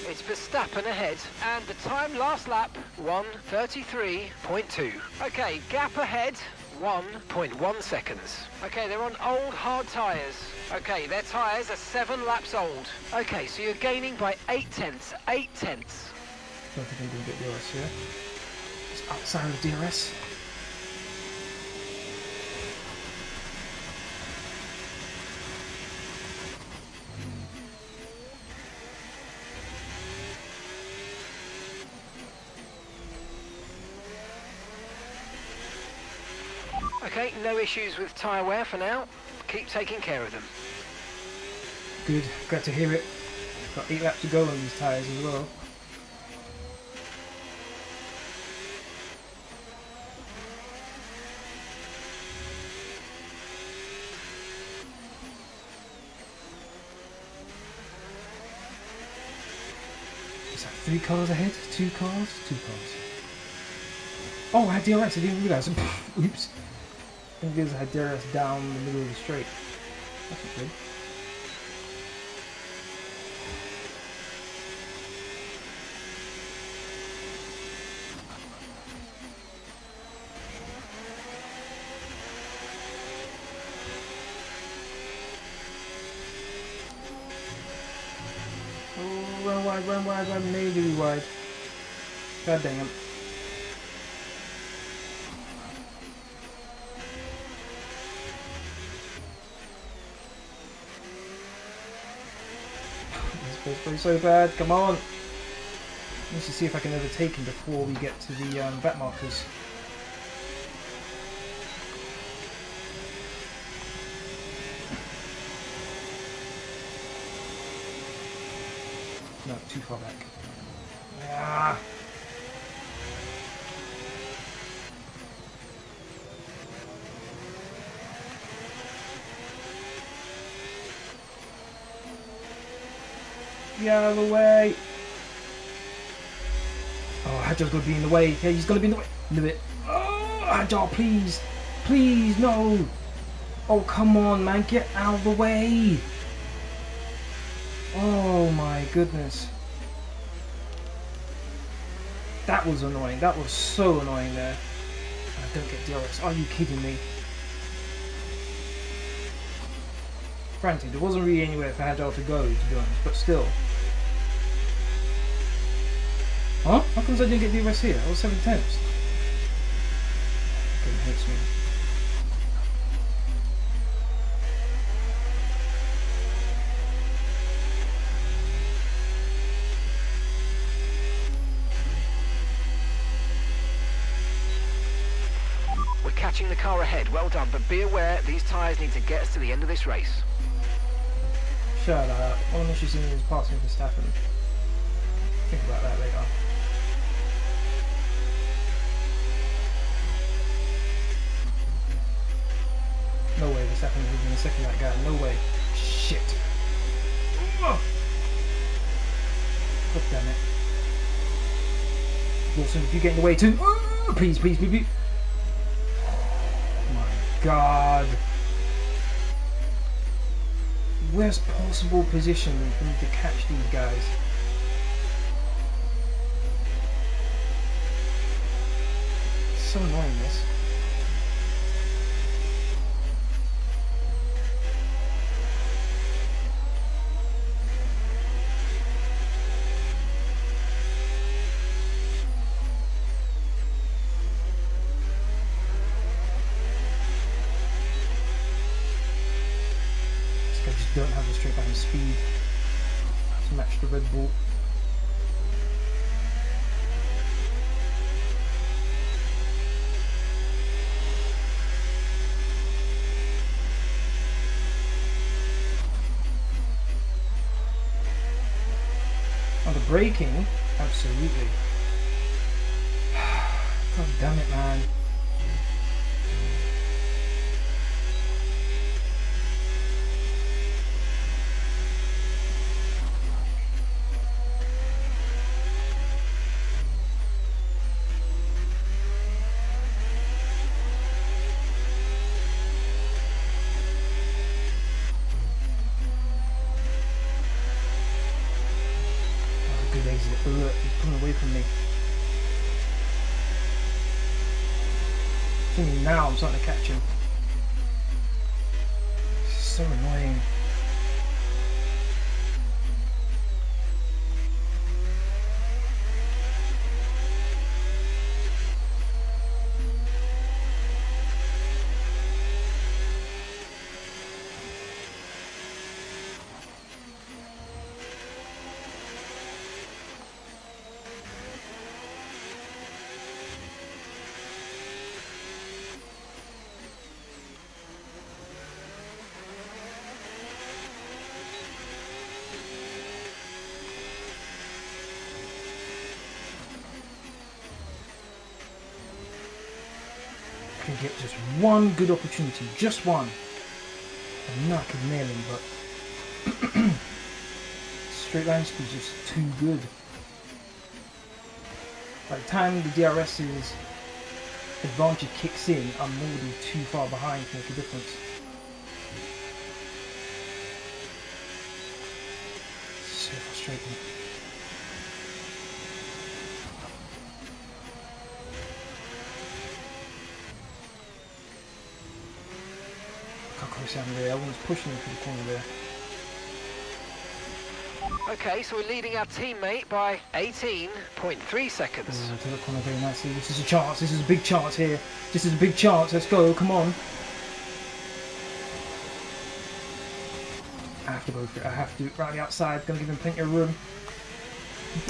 It's Verstappen ahead, and the time last lap, 1:33.2. Okay, gap ahead, 1.1 seconds. Okay, they're on old hard tyres. Okay, their tyres are 7 laps old. Okay, so you're gaining by 8 tenths. 8 tenths. Don't think I'm going to get DRS here. It's outside of DRS. Okay, no issues with tyre wear for now. Keep taking care of them. Good, glad to hear it. Got 8 laps to go on these tyres as well. Is that 3 cars ahead? 2 cars? 2 cars. Oh, I had DRS, I didn't realise. Oops. I didn't realise I had DRS down the middle of the straight. That's not good. Oh, run wide, run wide, run majorly wide. God dang it. This plays so bad, come on! Let's just see if I can overtake him before we get to the back markers. No, too far back. Ah. Get out of the way! Oh, Hadjar's gonna be in the way. Yeah, he's gonna be in the way. Knew it. Oh, Hadjar, please! Please, no! Oh, come on, man, get out of the way! Oh my goodness. That was annoying. That was so annoying there. I don't get DRS. Are you kidding me? Granted, there wasn't really anywhere for Hadjar to go, to be honest, but still. Huh? How comes I didn't get DRS here? I was 7 tenths. Game hates me. We're catching the car ahead. Well done, but be aware these tyres need to get us to the end of this race. Shut up. All I'm interested in is passing Verstappen. Think about that later. No way, Verstappen is even a second that guy. No way. Shit. Ugh. God damn it. Wilson, if you get in the way too. Please, please, please, please. Oh my god. Worst possible position for me to catch these guys. So annoying, this. I just don't have the straight line speed to match the Red Bull. On the braking, absolutely. God damn it, man. Good exit. Look, he's pulling away from me. I think now I'm starting to catch him. This is so annoying. Can get just one good opportunity, just one. I know I could nail him, but straight line speed is just too good. By the time the DRS's advantage kicks in, I'm already too far behind to make a difference. So frustrating. Everyone's pushing me through the corner there. Okay, so we're leading our teammate by 18.3 seconds. To the corner very nicely. This is a chance. This is a big chance here. This is a big chance. Let's go. Come on. I have to go for it. I have to. Right on the outside. Gonna give him plenty of room.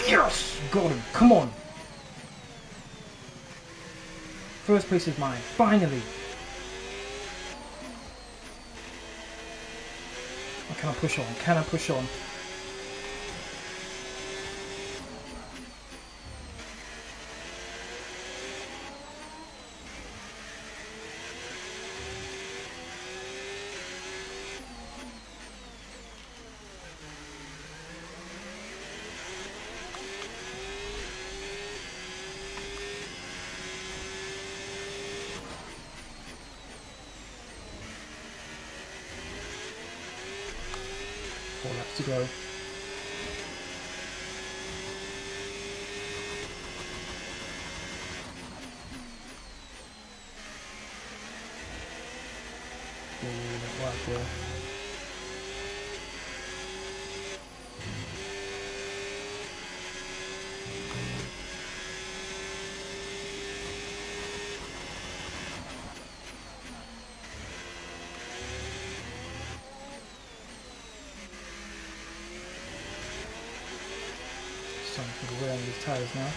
Yes! Got him. Come on. First place is mine. Finally. Can I push on? Can I push on? To go. Right there. Starting to wear on these tyres now.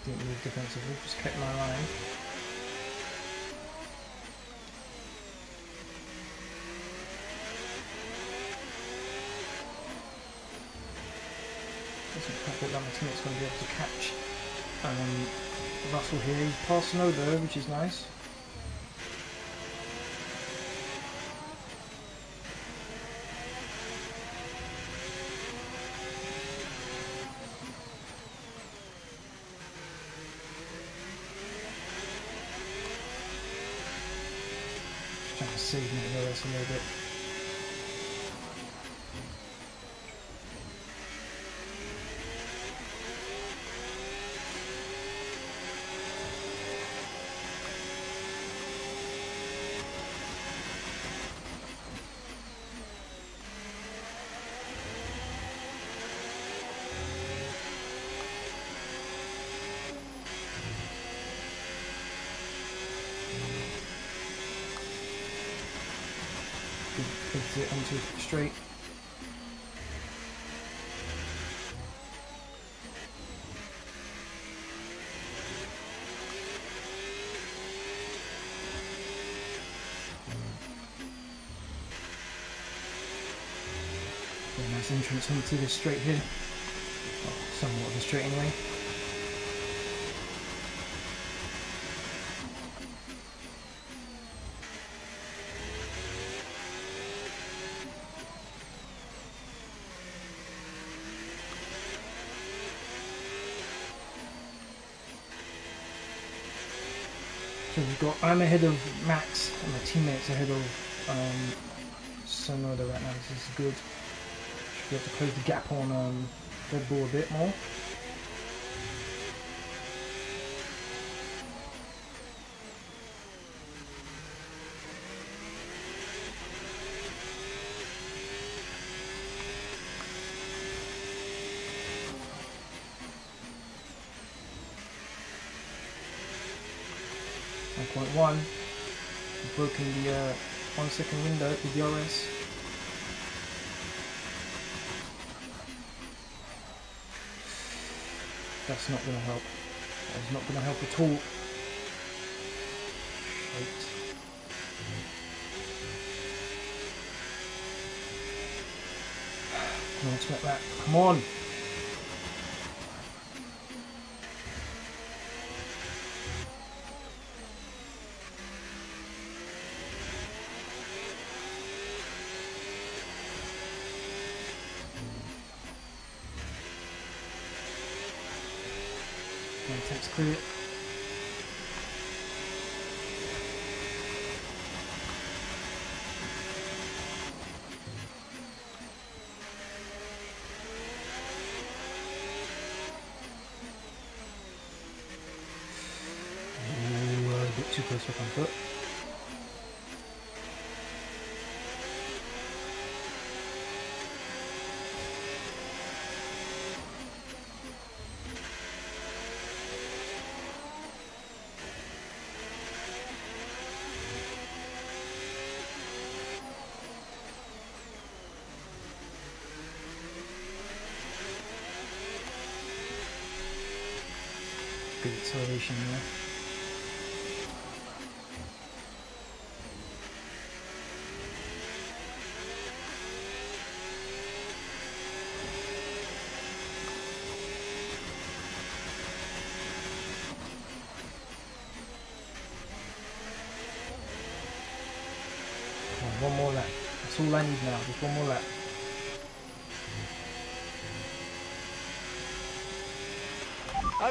Didn't move defensively, just kept my line. Doesn't quite look like my teammate's going to be able to catch Russell here. He's passing over, which is nice. Just trying to save my LS a little bit. Exit onto straight. Very nice entrance onto this straight here. Well, somewhat of a straight anyway. So we've got, I'm ahead of Max and my teammates ahead of Sonoda right now. This is good. Should be able to close the gap on Red Bull a bit more. .1, broken the 1 second window with the RS. That's not going to help. That is not going to help at all. Shite. Don't expect that. Come on! Text clear. Ooh, a bit too close for comfort. Good acceleration there. One more lap. That's all I need now. Just one more lap.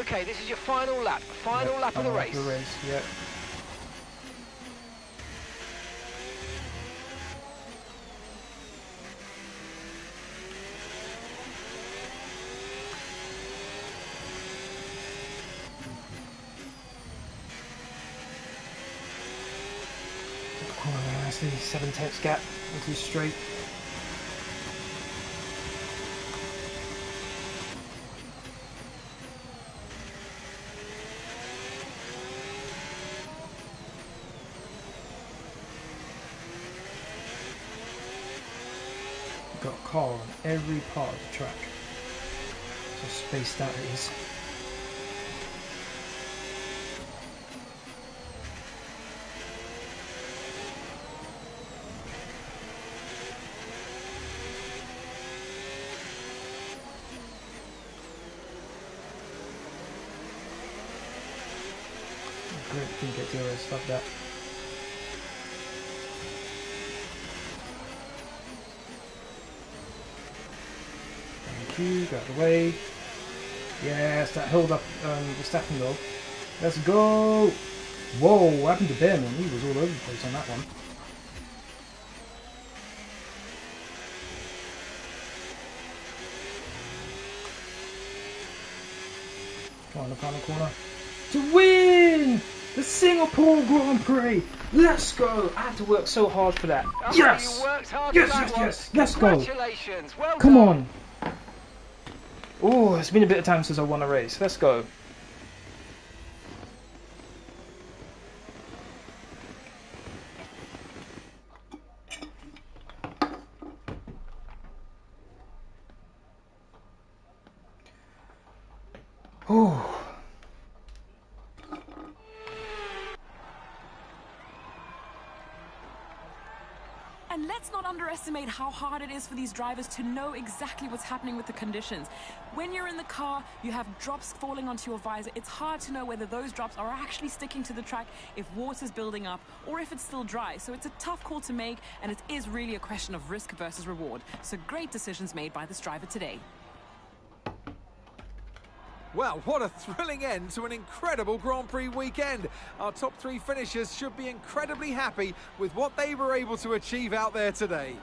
Okay, this is your final lap. Final lap of the race. Yep. Oh, that's the 7/10 gap into straight. Got a car on every part of the track. So spaced out it is. Didn't get zeros. Love that. Thank you. Get out of the way. Yes, that held up Verstappen though. Let's go! Whoa, what happened to Behrman? He was all over the place on that one. Come on, the final corner. To win! The Singapore Grand Prix! Let's go! I had to work so hard for that. Oh, Yes! you worked hard Yes, for that yes, one. yes! Let's go! Congratulations, well Come done. on! Oh, it's been a bit of time since I won a race. Let's go. Oh. And let's not underestimate how hard it is for these drivers to know exactly what's happening with the conditions. When you're in the car, you have drops falling onto your visor. It's hard to know whether those drops are actually sticking to the track, if water's building up, or if it's still dry. So it's a tough call to make, and it is really a question of risk versus reward. So great decisions made by this driver today. Well, what a thrilling end to an incredible Grand Prix weekend. Our top three finishers should be incredibly happy with what they were able to achieve out there today.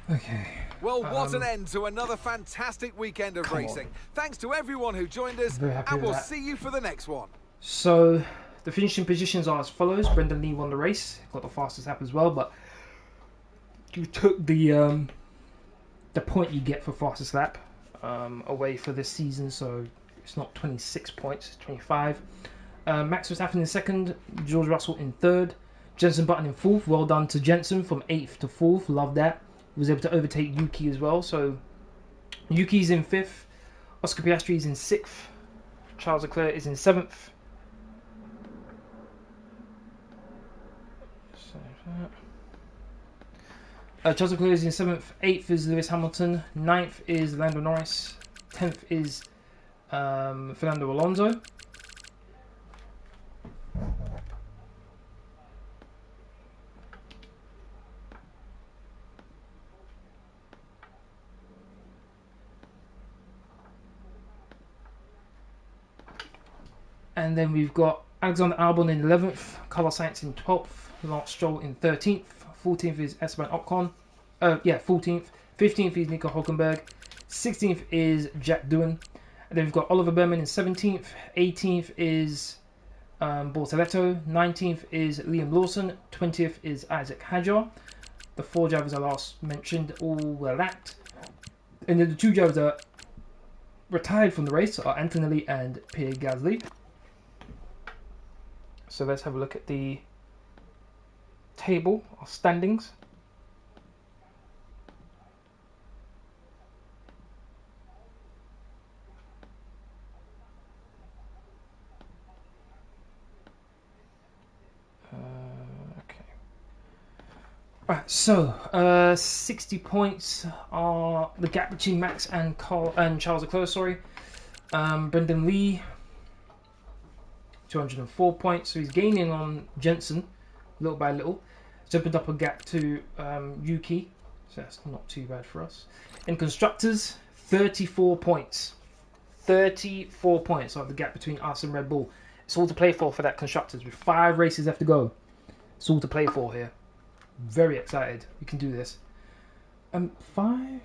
Okay. Well, what an end to another fantastic weekend of racing. Thanks to everyone who joined us, Very happy and with we'll that. see you for the next one. So, the finishing positions are as follows. Brendan Liegh won the race. Got the fastest lap as well, but you took the point you get for fastest lap away for this season, so it's not 26 points, it's 25. Max Verstappen in second, George Russell in third, Jenson Button in fourth. Well done to Jenson from 8th to 4th, love that. He was able to overtake Yuki as well, so Yuki's in 5th, Oscar Piastri is in 6th, Charles Leclerc is in 7th. Charles Leclerc is in 7th, 8th is Lewis Hamilton, 9th is Lando Norris, 10th is Fernando Alonso. And then we've got Alexander Albon in 11th, Carlos Sainz in 12th, Lance Stroll in 13th, 14th is Esteban Ocon, 14th, 15th is Nico Hulkenberg, 16th is Jack Doohan, and then we've got Oliver Behrman in 17th, 18th is Bortoletto, 19th is Liam Lawson, 20th is Isaac Hadjar. The 4 drivers I last mentioned all were lapped, and then the 2 drivers that retired from the race are Antonelli and Pierre Gasly. So let's have a look at the table of standings. Okay. Right, so 60 points are the gap between Max and Charles Leclerc. Sorry, Brendan Liegh 204 points, so he's gaining on Jenson little by little. It's opened up a gap to Yuki, so that's not too bad for us. In constructors, 34 points. 34 points are the gap between us and Red Bull. It's all to play for that constructors with 5 races left to go. It's all to play for here. Very excited. We can do this. 5.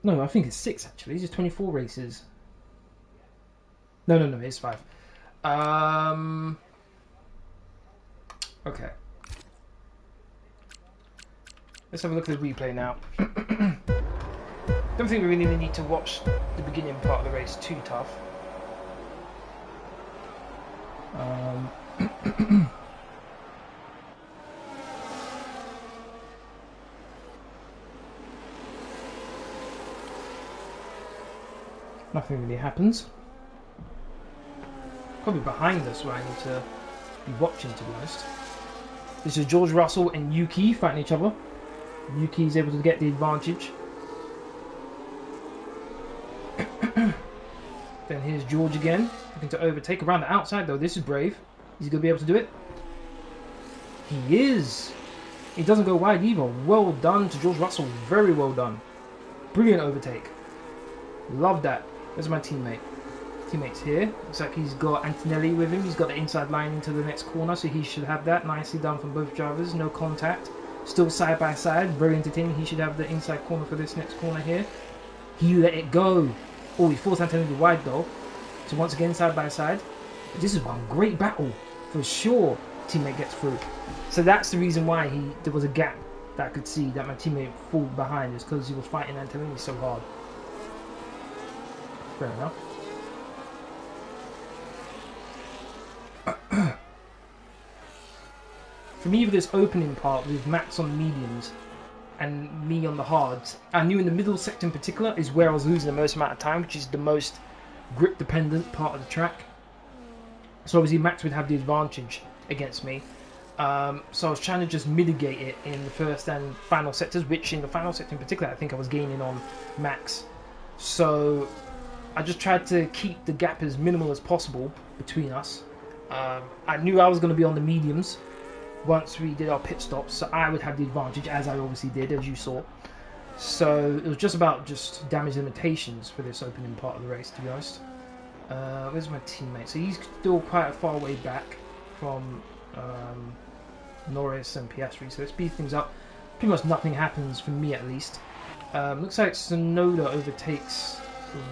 No, I think it's 6 actually. It's just 24 races. No, it's 5. Okay. Let's have a look at the replay now. Don't think we really need to watch the beginning part of the race too tough. Nothing really happens. Probably behind us where I need to be watching, to be honest. This is George Russell and Yuki fighting each other. Yuki is able to get the advantage. Then here's George again, looking to overtake around the outside though. This is brave. He's going to be able to do it. He is. He doesn't go wide either. Well done to George Russell. Very well done. Brilliant overtake. Love that. There's my teammate. Teammate's here. Looks like he's got Antonelli with him. He's got the inside line into the next corner, so he should have that. Nicely done from both drivers. No contact. Still side by side. Very entertaining. He should have the inside corner for this next corner here. He let it go. Oh, he forced Antonelli wide though. So once again, side by side. But this is one great battle for sure. Teammate gets through. So that's the reason why there was a gap that I could see that my teammate fall behind, is because he was fighting Antonelli so hard. Fair enough. For me, with this opening part with Max on the mediums and me on the hards, I knew in the middle sector in particular is where I was losing the most amount of time, which is the most grip dependent part of the track. So obviously Max would have the advantage against me. So I was trying to just mitigate it in the first and final sectors, which in the final sector in particular I think I was gaining on Max. So I just tried to keep the gap as minimal as possible between us. I knew I was going to be on the mediums once we did our pit stops, so I would have the advantage, as I obviously did, as you saw. So it was just about damage limitations for this opening part of the race, to be honest. Where's my teammate? So he's still quite a far way back from Norris and Piastri, so let's speed things up. Pretty much nothing happens for me, at least. Looks like Tsunoda overtakes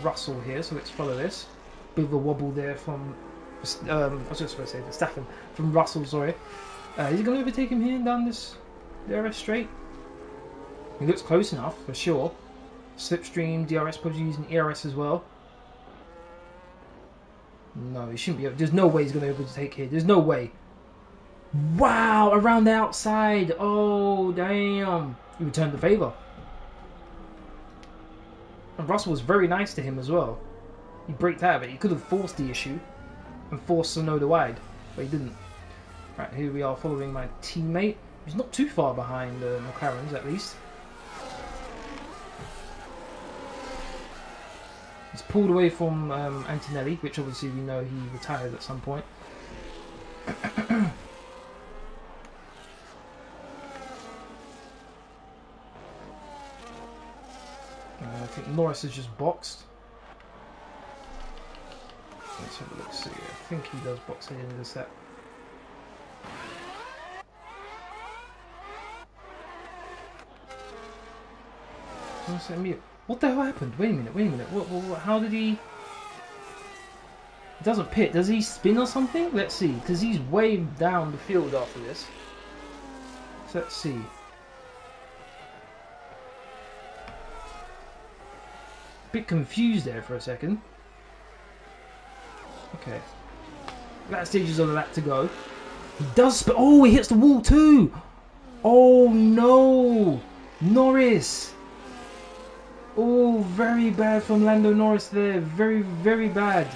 Russell here, so let's follow this. Bit of a wobble there from I was just going to say Verstappen from Russell, sorry. Is he going to overtake him here down this DRS straight? He looks close enough for sure. Slipstream, DRS, probably using ERS as well. No, he shouldn't be able. There's no way he's going to overtake here. There's no way. Wow, around the outside. Oh, damn. He returned the favour. And Russell was very nice to him as well. He braked out of it. He could have forced the issue and forced Tsunoda wide, but he didn't. Right, here we are following my teammate. He's not too far behind McLaren's, at least. He's pulled away from Antonelli, which obviously we know he retired at some point. I think Norris has just boxed. Let's have a look, see. I think he does box at the end of the set. What the hell happened? Wait a minute. What, how did he... He doesn't pit. Does he spin or something? Let's see. Because he's way down the field after this. So let's see. Bit confused there for a second. Okay. That stage is on the lap to go. He does spin. Oh, he hits the wall too! Oh no! Norris! Oh, very bad from Lando Norris there. Very, very bad.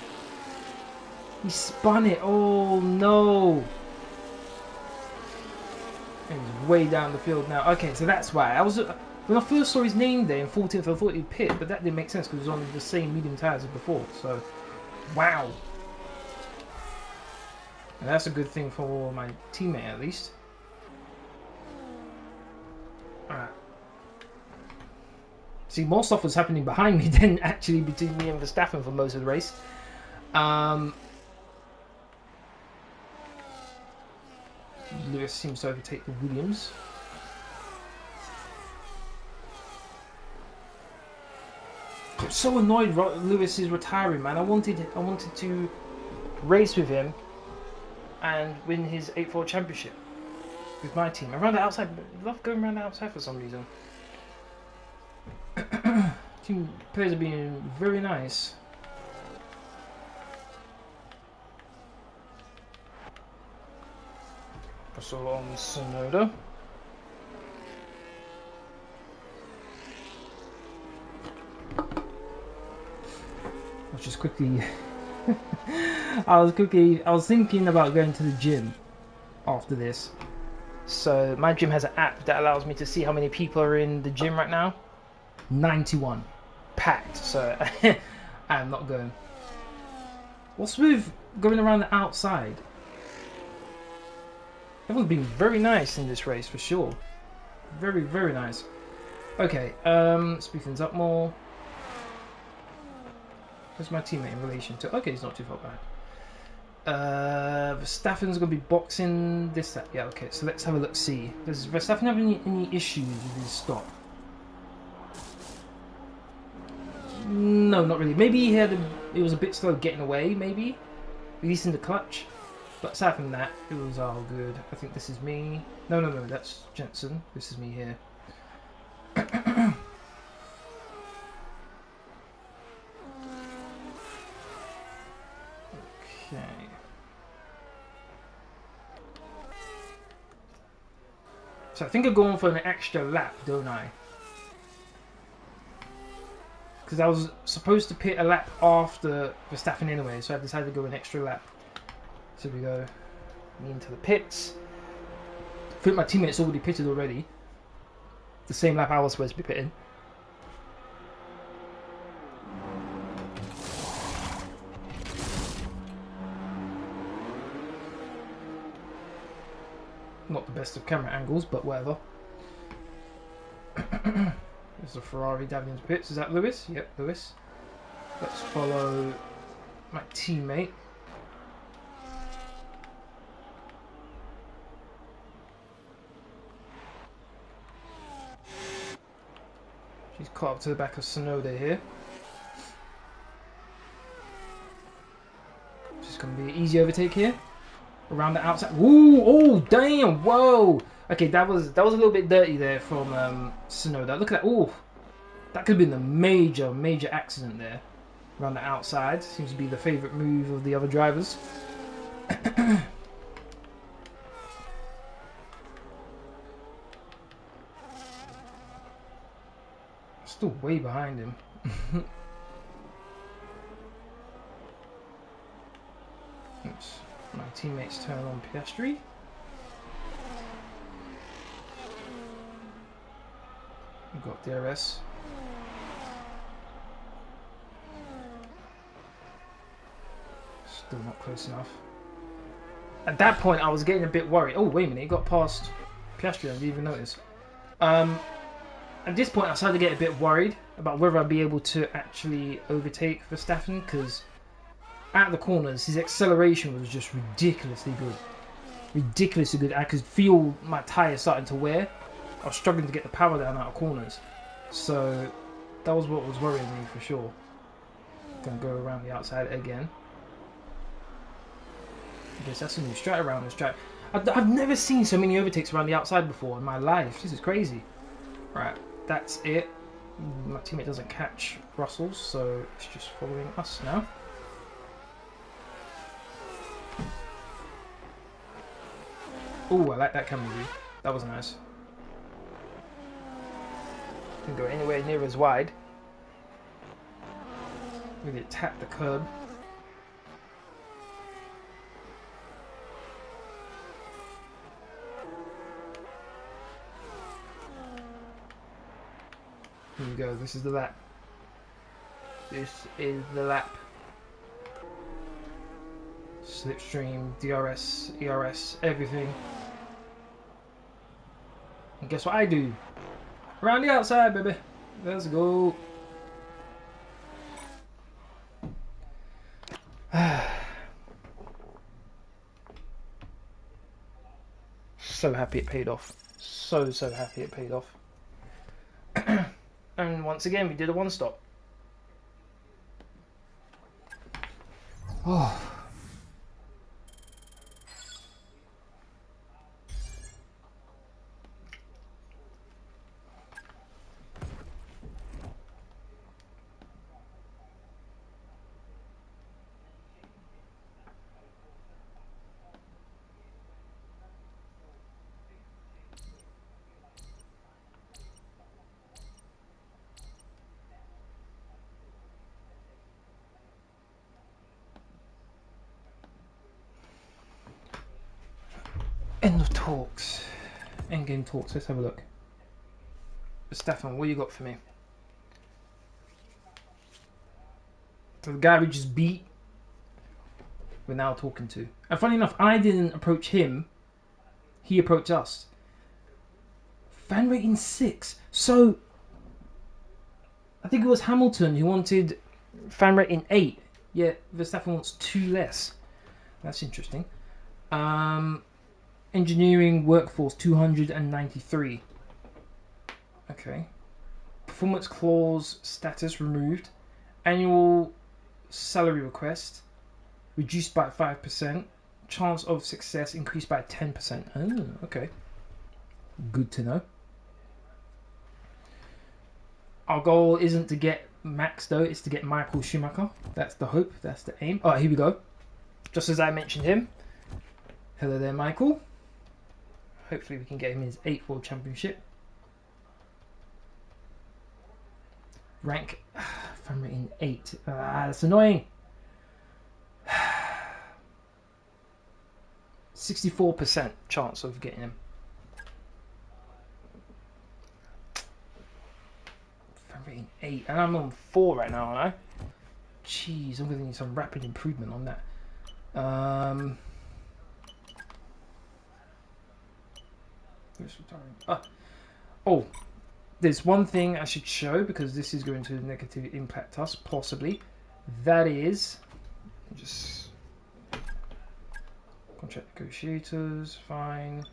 He spun it. Oh, no. And he's way down the field now. Okay, so that's why. When I first saw his name there in 14th, I thought he'd pit, but that didn't make sense because he was on the same medium tyres as before. So, wow. And that's a good thing for my teammate, at least. Alright. See, more stuff was happening behind me than actually between me and Verstappen for most of the race. Lewis seems to overtake the Williams. so annoyed Lewis is retiring, man. I wanted to race with him and win his 8-4 championship with my team. Around the outside, I love going around the outside for some reason. Team players are being very nice. Russell on Sonoda. Let's just quickly. I was thinking about going to the gym after this. So my gym has an app that allows me to see how many people are in the gym right now. 91. Packed. So I'm not going. What's with going around the outside? Everyone's been very nice in this race for sure. Very, very nice. Okay, speed things up more. Where's my teammate in relation to? Okay, he's not too far behind. Verstappen's gonna be boxing this. That. Yeah, okay. So let's have a look. See, does Verstappen have any issues with his stop? No, not really. Maybe he was a bit slow getting away. Maybe, at least in the clutch. But aside from that, it was all good. I think this is me. No, that's Jenson. This is me here. Okay. So I think I'm going for an extra lap, don't I? Because I was supposed to pit a lap after Verstappen anyway, so I decided to go an extra lap. So we go into the pits. I think my teammate's already pitted already. The same lap I was supposed to be pitting. Not the best of camera angles, but whatever. There's a Ferrari diving into pits. Is that Lewis? Yep, Lewis. Let's follow my teammate. She's caught up to the back of Sonoda here. Just going to be an easy overtake here. Around the outside. Ooh, oh, damn, whoa. Okay, that was a little bit dirty there from Sonoda. Look at that. Ooh, that could have been a major accident there. Around the outside. Seems to be the favourite move of the other drivers. Still way behind him. Oops. My teammates turn on Piastri. We've got DRS. Still not close enough. At that point, I was getting a bit worried. Oh, wait a minute, he got past Piastri. I didn't even notice. At this point, I started to get a bit worried about whether I'd be able to actually overtake Verstappen, because at the corners, his acceleration was just ridiculously good. Ridiculously good. I could feel my tyres starting to wear. I was struggling to get the power down out of corners. So that was what was worrying me for sure. Gonna go around the outside again. I guess that's a new strat around this track. I've never seen so many overtakes around the outside before in my life. This is crazy. Right, that's it. My teammate doesn't catch Russell, so it's just following us now. Oh, I like that camera view. That was nice. Didn't go anywhere near as wide. Really tapped the curb. Here we go. This is the lap. This is the lap. Slipstream, DRS, ERS, everything. And guess what I do? Around the outside, baby. Let's go. So happy it paid off. So happy it paid off. And once again, we did a one-stop. Oh. End of talks. Endgame talks. Let's have a look. Verstappen, what you got for me? So the guy we just beat, we're now talking to. And funny enough, I didn't approach him. He approached us. Fan rating 6. So, I think it was Hamilton who wanted fan rating 8. Yet Verstappen wants 2 less. That's interesting. Engineering workforce 293. Okay. Performance clause status removed. Annual salary request reduced by 5%. Chance of success increased by 10%. Oh, okay. Good to know. Our goal isn't to get Max though, it's to get Michael Schumacher. That's the hope, that's the aim. Oh, here we go. Just as I mentioned him. Hello there, Michael. Hopefully we can get him his 8th World Championship. Rank, fan rating 8. That's annoying. 64% chance of getting him. Fan rating 8. And I'm on 4 right now, aren't I? Jeez, I'm going to need some rapid improvement on that. Oh, there's one thing I should show because this is going to negatively impact us, possibly. That is, just contract negotiators, fine.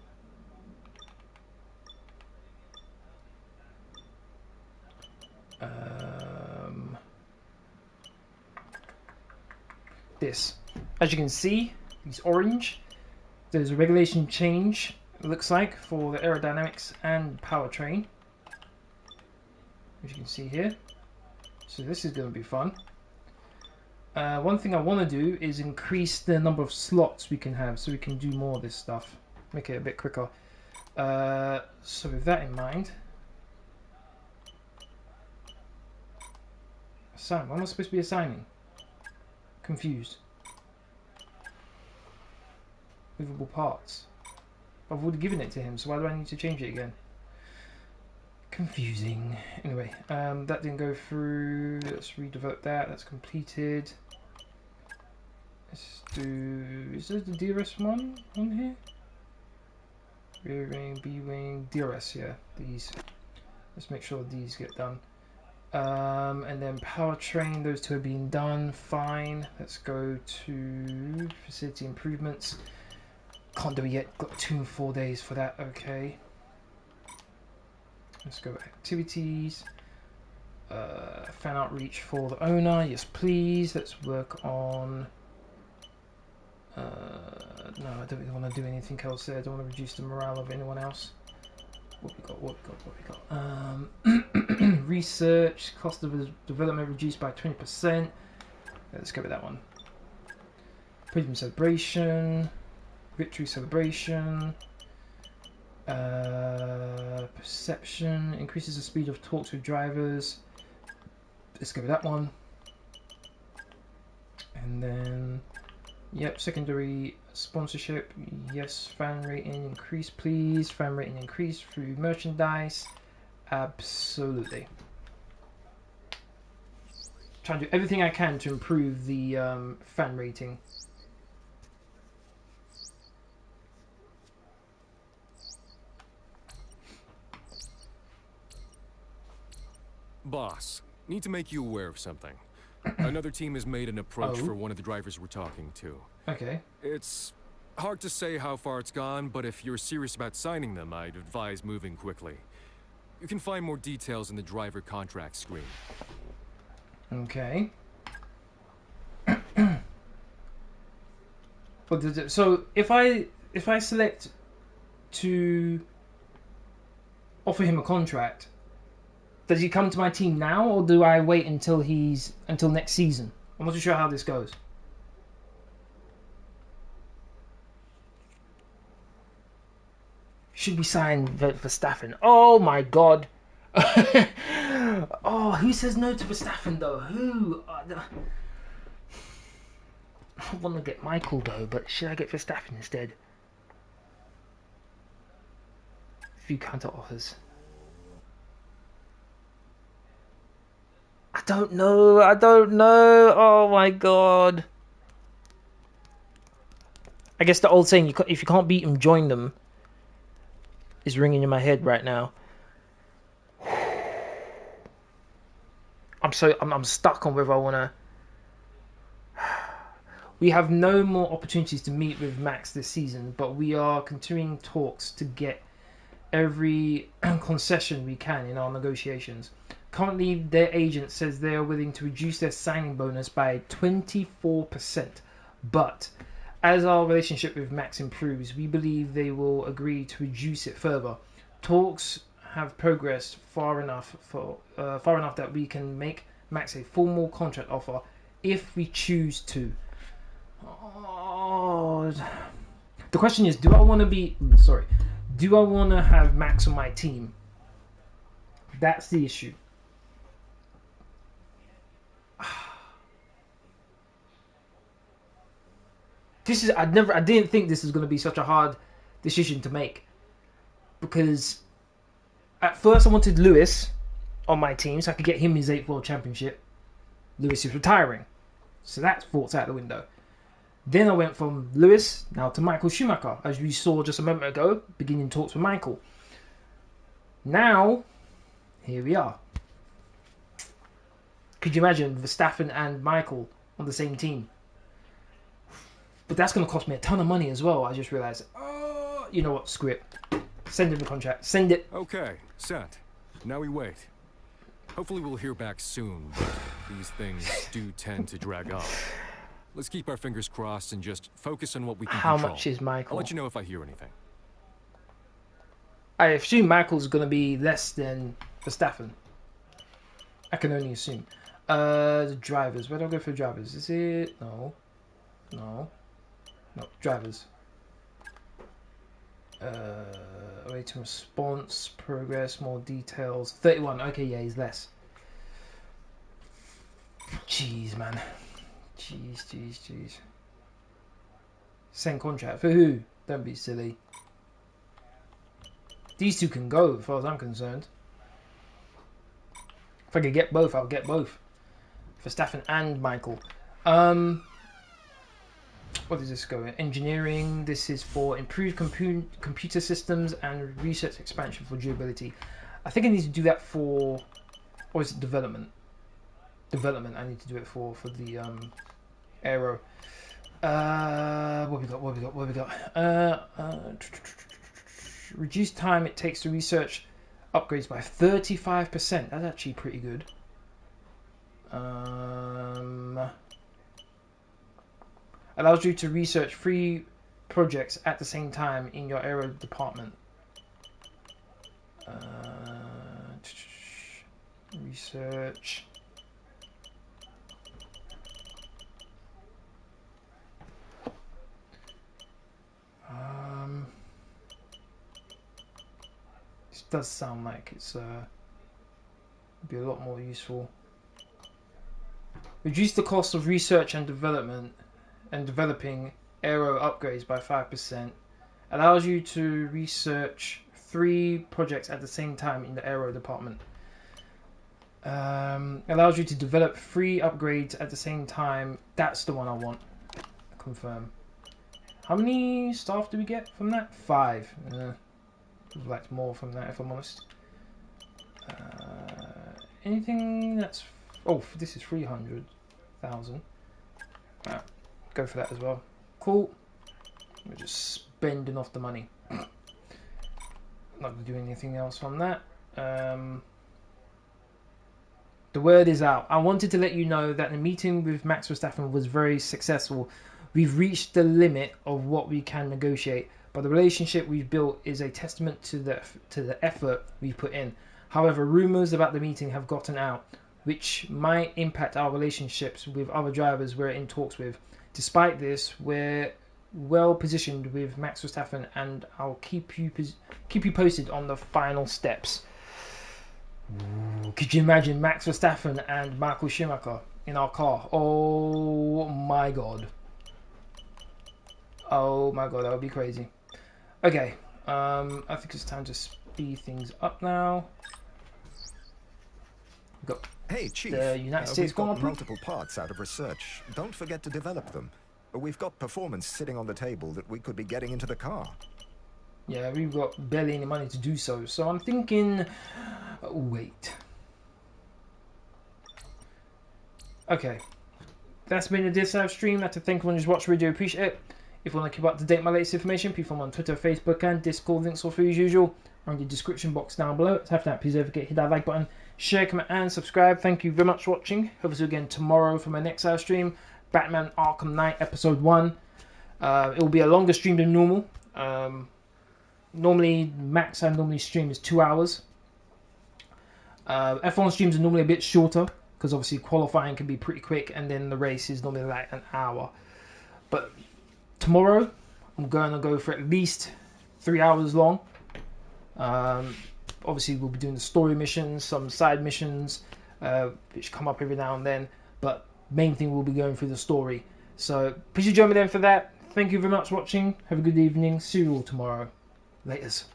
This, as you can see, it's orange. There's a regulation change. It looks like for the aerodynamics and powertrain, as you can see here. So this is going to be fun. One thing I want to do is increase the number of slots we can have, so we can do more of this stuff, make it a bit quicker. So with that in mind, assign. What am I supposed to be assigning? Confused. Movable parts. I've already given it to him, so why do I need to change it again? Confusing. Anyway, that didn't go through. Let's redevelop that. That's completed. Let's do... Is there the DRS one on here? Rear wing, B wing, DRS, yeah. These. Let's make sure these get done. And then powertrain, those two are being done. Fine. Let's go to facility improvements. Can't do it yet. Got 2 and 4 days for that. Okay. Let's go activities. Fan outreach for the owner. Yes, please. Let's work on. No, I don't really want to do anything else there. I don't want to reduce the morale of anyone else. What we got? What we got? Research cost of development reduced by 20%. Let's go with that one. Podium celebration. Victory celebration. Perception increases the speed of talks with drivers. Let's go with that one. And then, yep, secondary sponsorship. Yes, fan rating increase, please. Fan rating increase through merchandise. Absolutely. Trying to do everything I can to improve the fan rating. Boss, need to make you aware of something. Another team has made an approach for one of the drivers we're talking to. Okay. It's hard to say how far it's gone, but if you're serious about signing them, I'd advise moving quickly. You can find more details in the driver contract screen. Okay. So if I select to offer him a contract, does he come to my team now, or do I wait until next season? I'm not too sure how this goes. Should we sign Verstappen? Oh my god! Oh, who says no to Verstappen though? Who? I want to get Michael though, but should I get Verstappen instead? Few counter offers. I don't know. Oh my god. I guess the old saying, if you can't beat them, join them, is ringing in my head right now. I'm stuck on whether I want to. We have no more opportunities to meet with Max this season, but we are continuing talks to get every concession we can in our negotiations. Currently, their agent says they are willing to reduce their signing bonus by 24%, but as our relationship with Max improves, we believe they will agree to reduce it further. Talks have progressed far enough that we can make Max a formal contract offer if we choose to. Oh, the question is, do I want to have Max on my team? That's the issue. I didn't think this was going to be such a hard decision to make, because at first I wanted Lewis on my team so I could get him his 8th World Championship. Lewis is retiring, so that thoughts out the window. Then I went from Lewis now to Michael Schumacher, as we saw just a moment ago, beginning talks with Michael. Now, here we are. Could you imagine Verstappen and Michael on the same team? But that's going to cost me a ton of money as well. I just realised, oh, you know what, screw it. Send him the contract. Send it. Okay, set. Now we wait. Hopefully we'll hear back soon, but these things do tend to drag on. Let's keep our fingers crossed and just focus on what we can control. How much is Michael? I'll let you know if I hear anything. I assume Michael's going to be less than Verstappen. I can only assume. The drivers. Where do I go for drivers? Is it... No, drivers. Awaiting response, progress, more details. 31. Okay, yeah, he's less. Jeez, man. Jeez. Same contract for who? Don't be silly. These two can go, as far as I'm concerned. If I could get both, I'll get both. Verstappen and Michael. What does this go in? Engineering. This is for improved computer systems and research expansion for durability. I think I need to do that for... Or is it development? Development I need to do it for the aero. What we got? Reduce time it takes to research upgrades by 35%. That's actually pretty good. Allows you to research 3 projects at the same time in your aero department. Research. This does sound like it's be a lot more useful. Reduce the cost of research and development and developing aero upgrades by 5%. Allows you to research 3 projects at the same time in the aero department. Allows you to develop 3 upgrades at the same time. That's the one I want. Confirm. How many staff do we get from that? 5. I'd like more from that, if I'm honest. Anything that's... Oh, this is 300,000. Right, go for that as well. Cool. We're just spending off the money. Not going to do anything else on that. The word is out. I wanted to let you know that the meeting with Max Verstappen was very successful. We've reached the limit of what we can negotiate, but the relationship we've built is a testament to the effort we've put in. However, rumors about the meeting have gotten out, which might impact our relationships with other drivers we're in talks with. Despite this, we're well positioned with Max Verstappen, and I'll keep you posted on the final steps. Ooh, could you imagine Max Verstappen and Michael Schumacher in our car? Oh my god. Oh my god, that would be crazy. Okay, I think it's time to speed things up now. We've got Hey, Chief, the United States we've got Grand Prix. multiple parts out of research. Don't forget to develop them. We've got performance sitting on the table that we could be getting into the car. Yeah, we've got barely any money to do so. So I'm thinking... wait. Okay. That's been this live stream. I'd like to thank everyone who's watched. Really do appreciate it. If you want to keep up to date with my latest information, please follow me on Twitter, Facebook, and Discord. Links all free as usual are in the description box down below. After that, please don't forget to hit that like button, share, comment, and subscribe. Thank you very much for watching. Hope to see you again tomorrow for my next live stream, Batman Arkham Knight Episode 1. It will be a longer stream than normal. Normally, max I normally stream is 2 hours. F1 streams are normally a bit shorter because obviously qualifying can be pretty quick, and then the race is normally like an hour. But tomorrow, I'm going to go for at least 3 hours long. Obviously, we'll be doing the story missions, some side missions, which come up every now and then. But main thing, we'll be going through the story. So please join me then for that. Thank you very much for watching. Have a good evening. See you all tomorrow. Laters.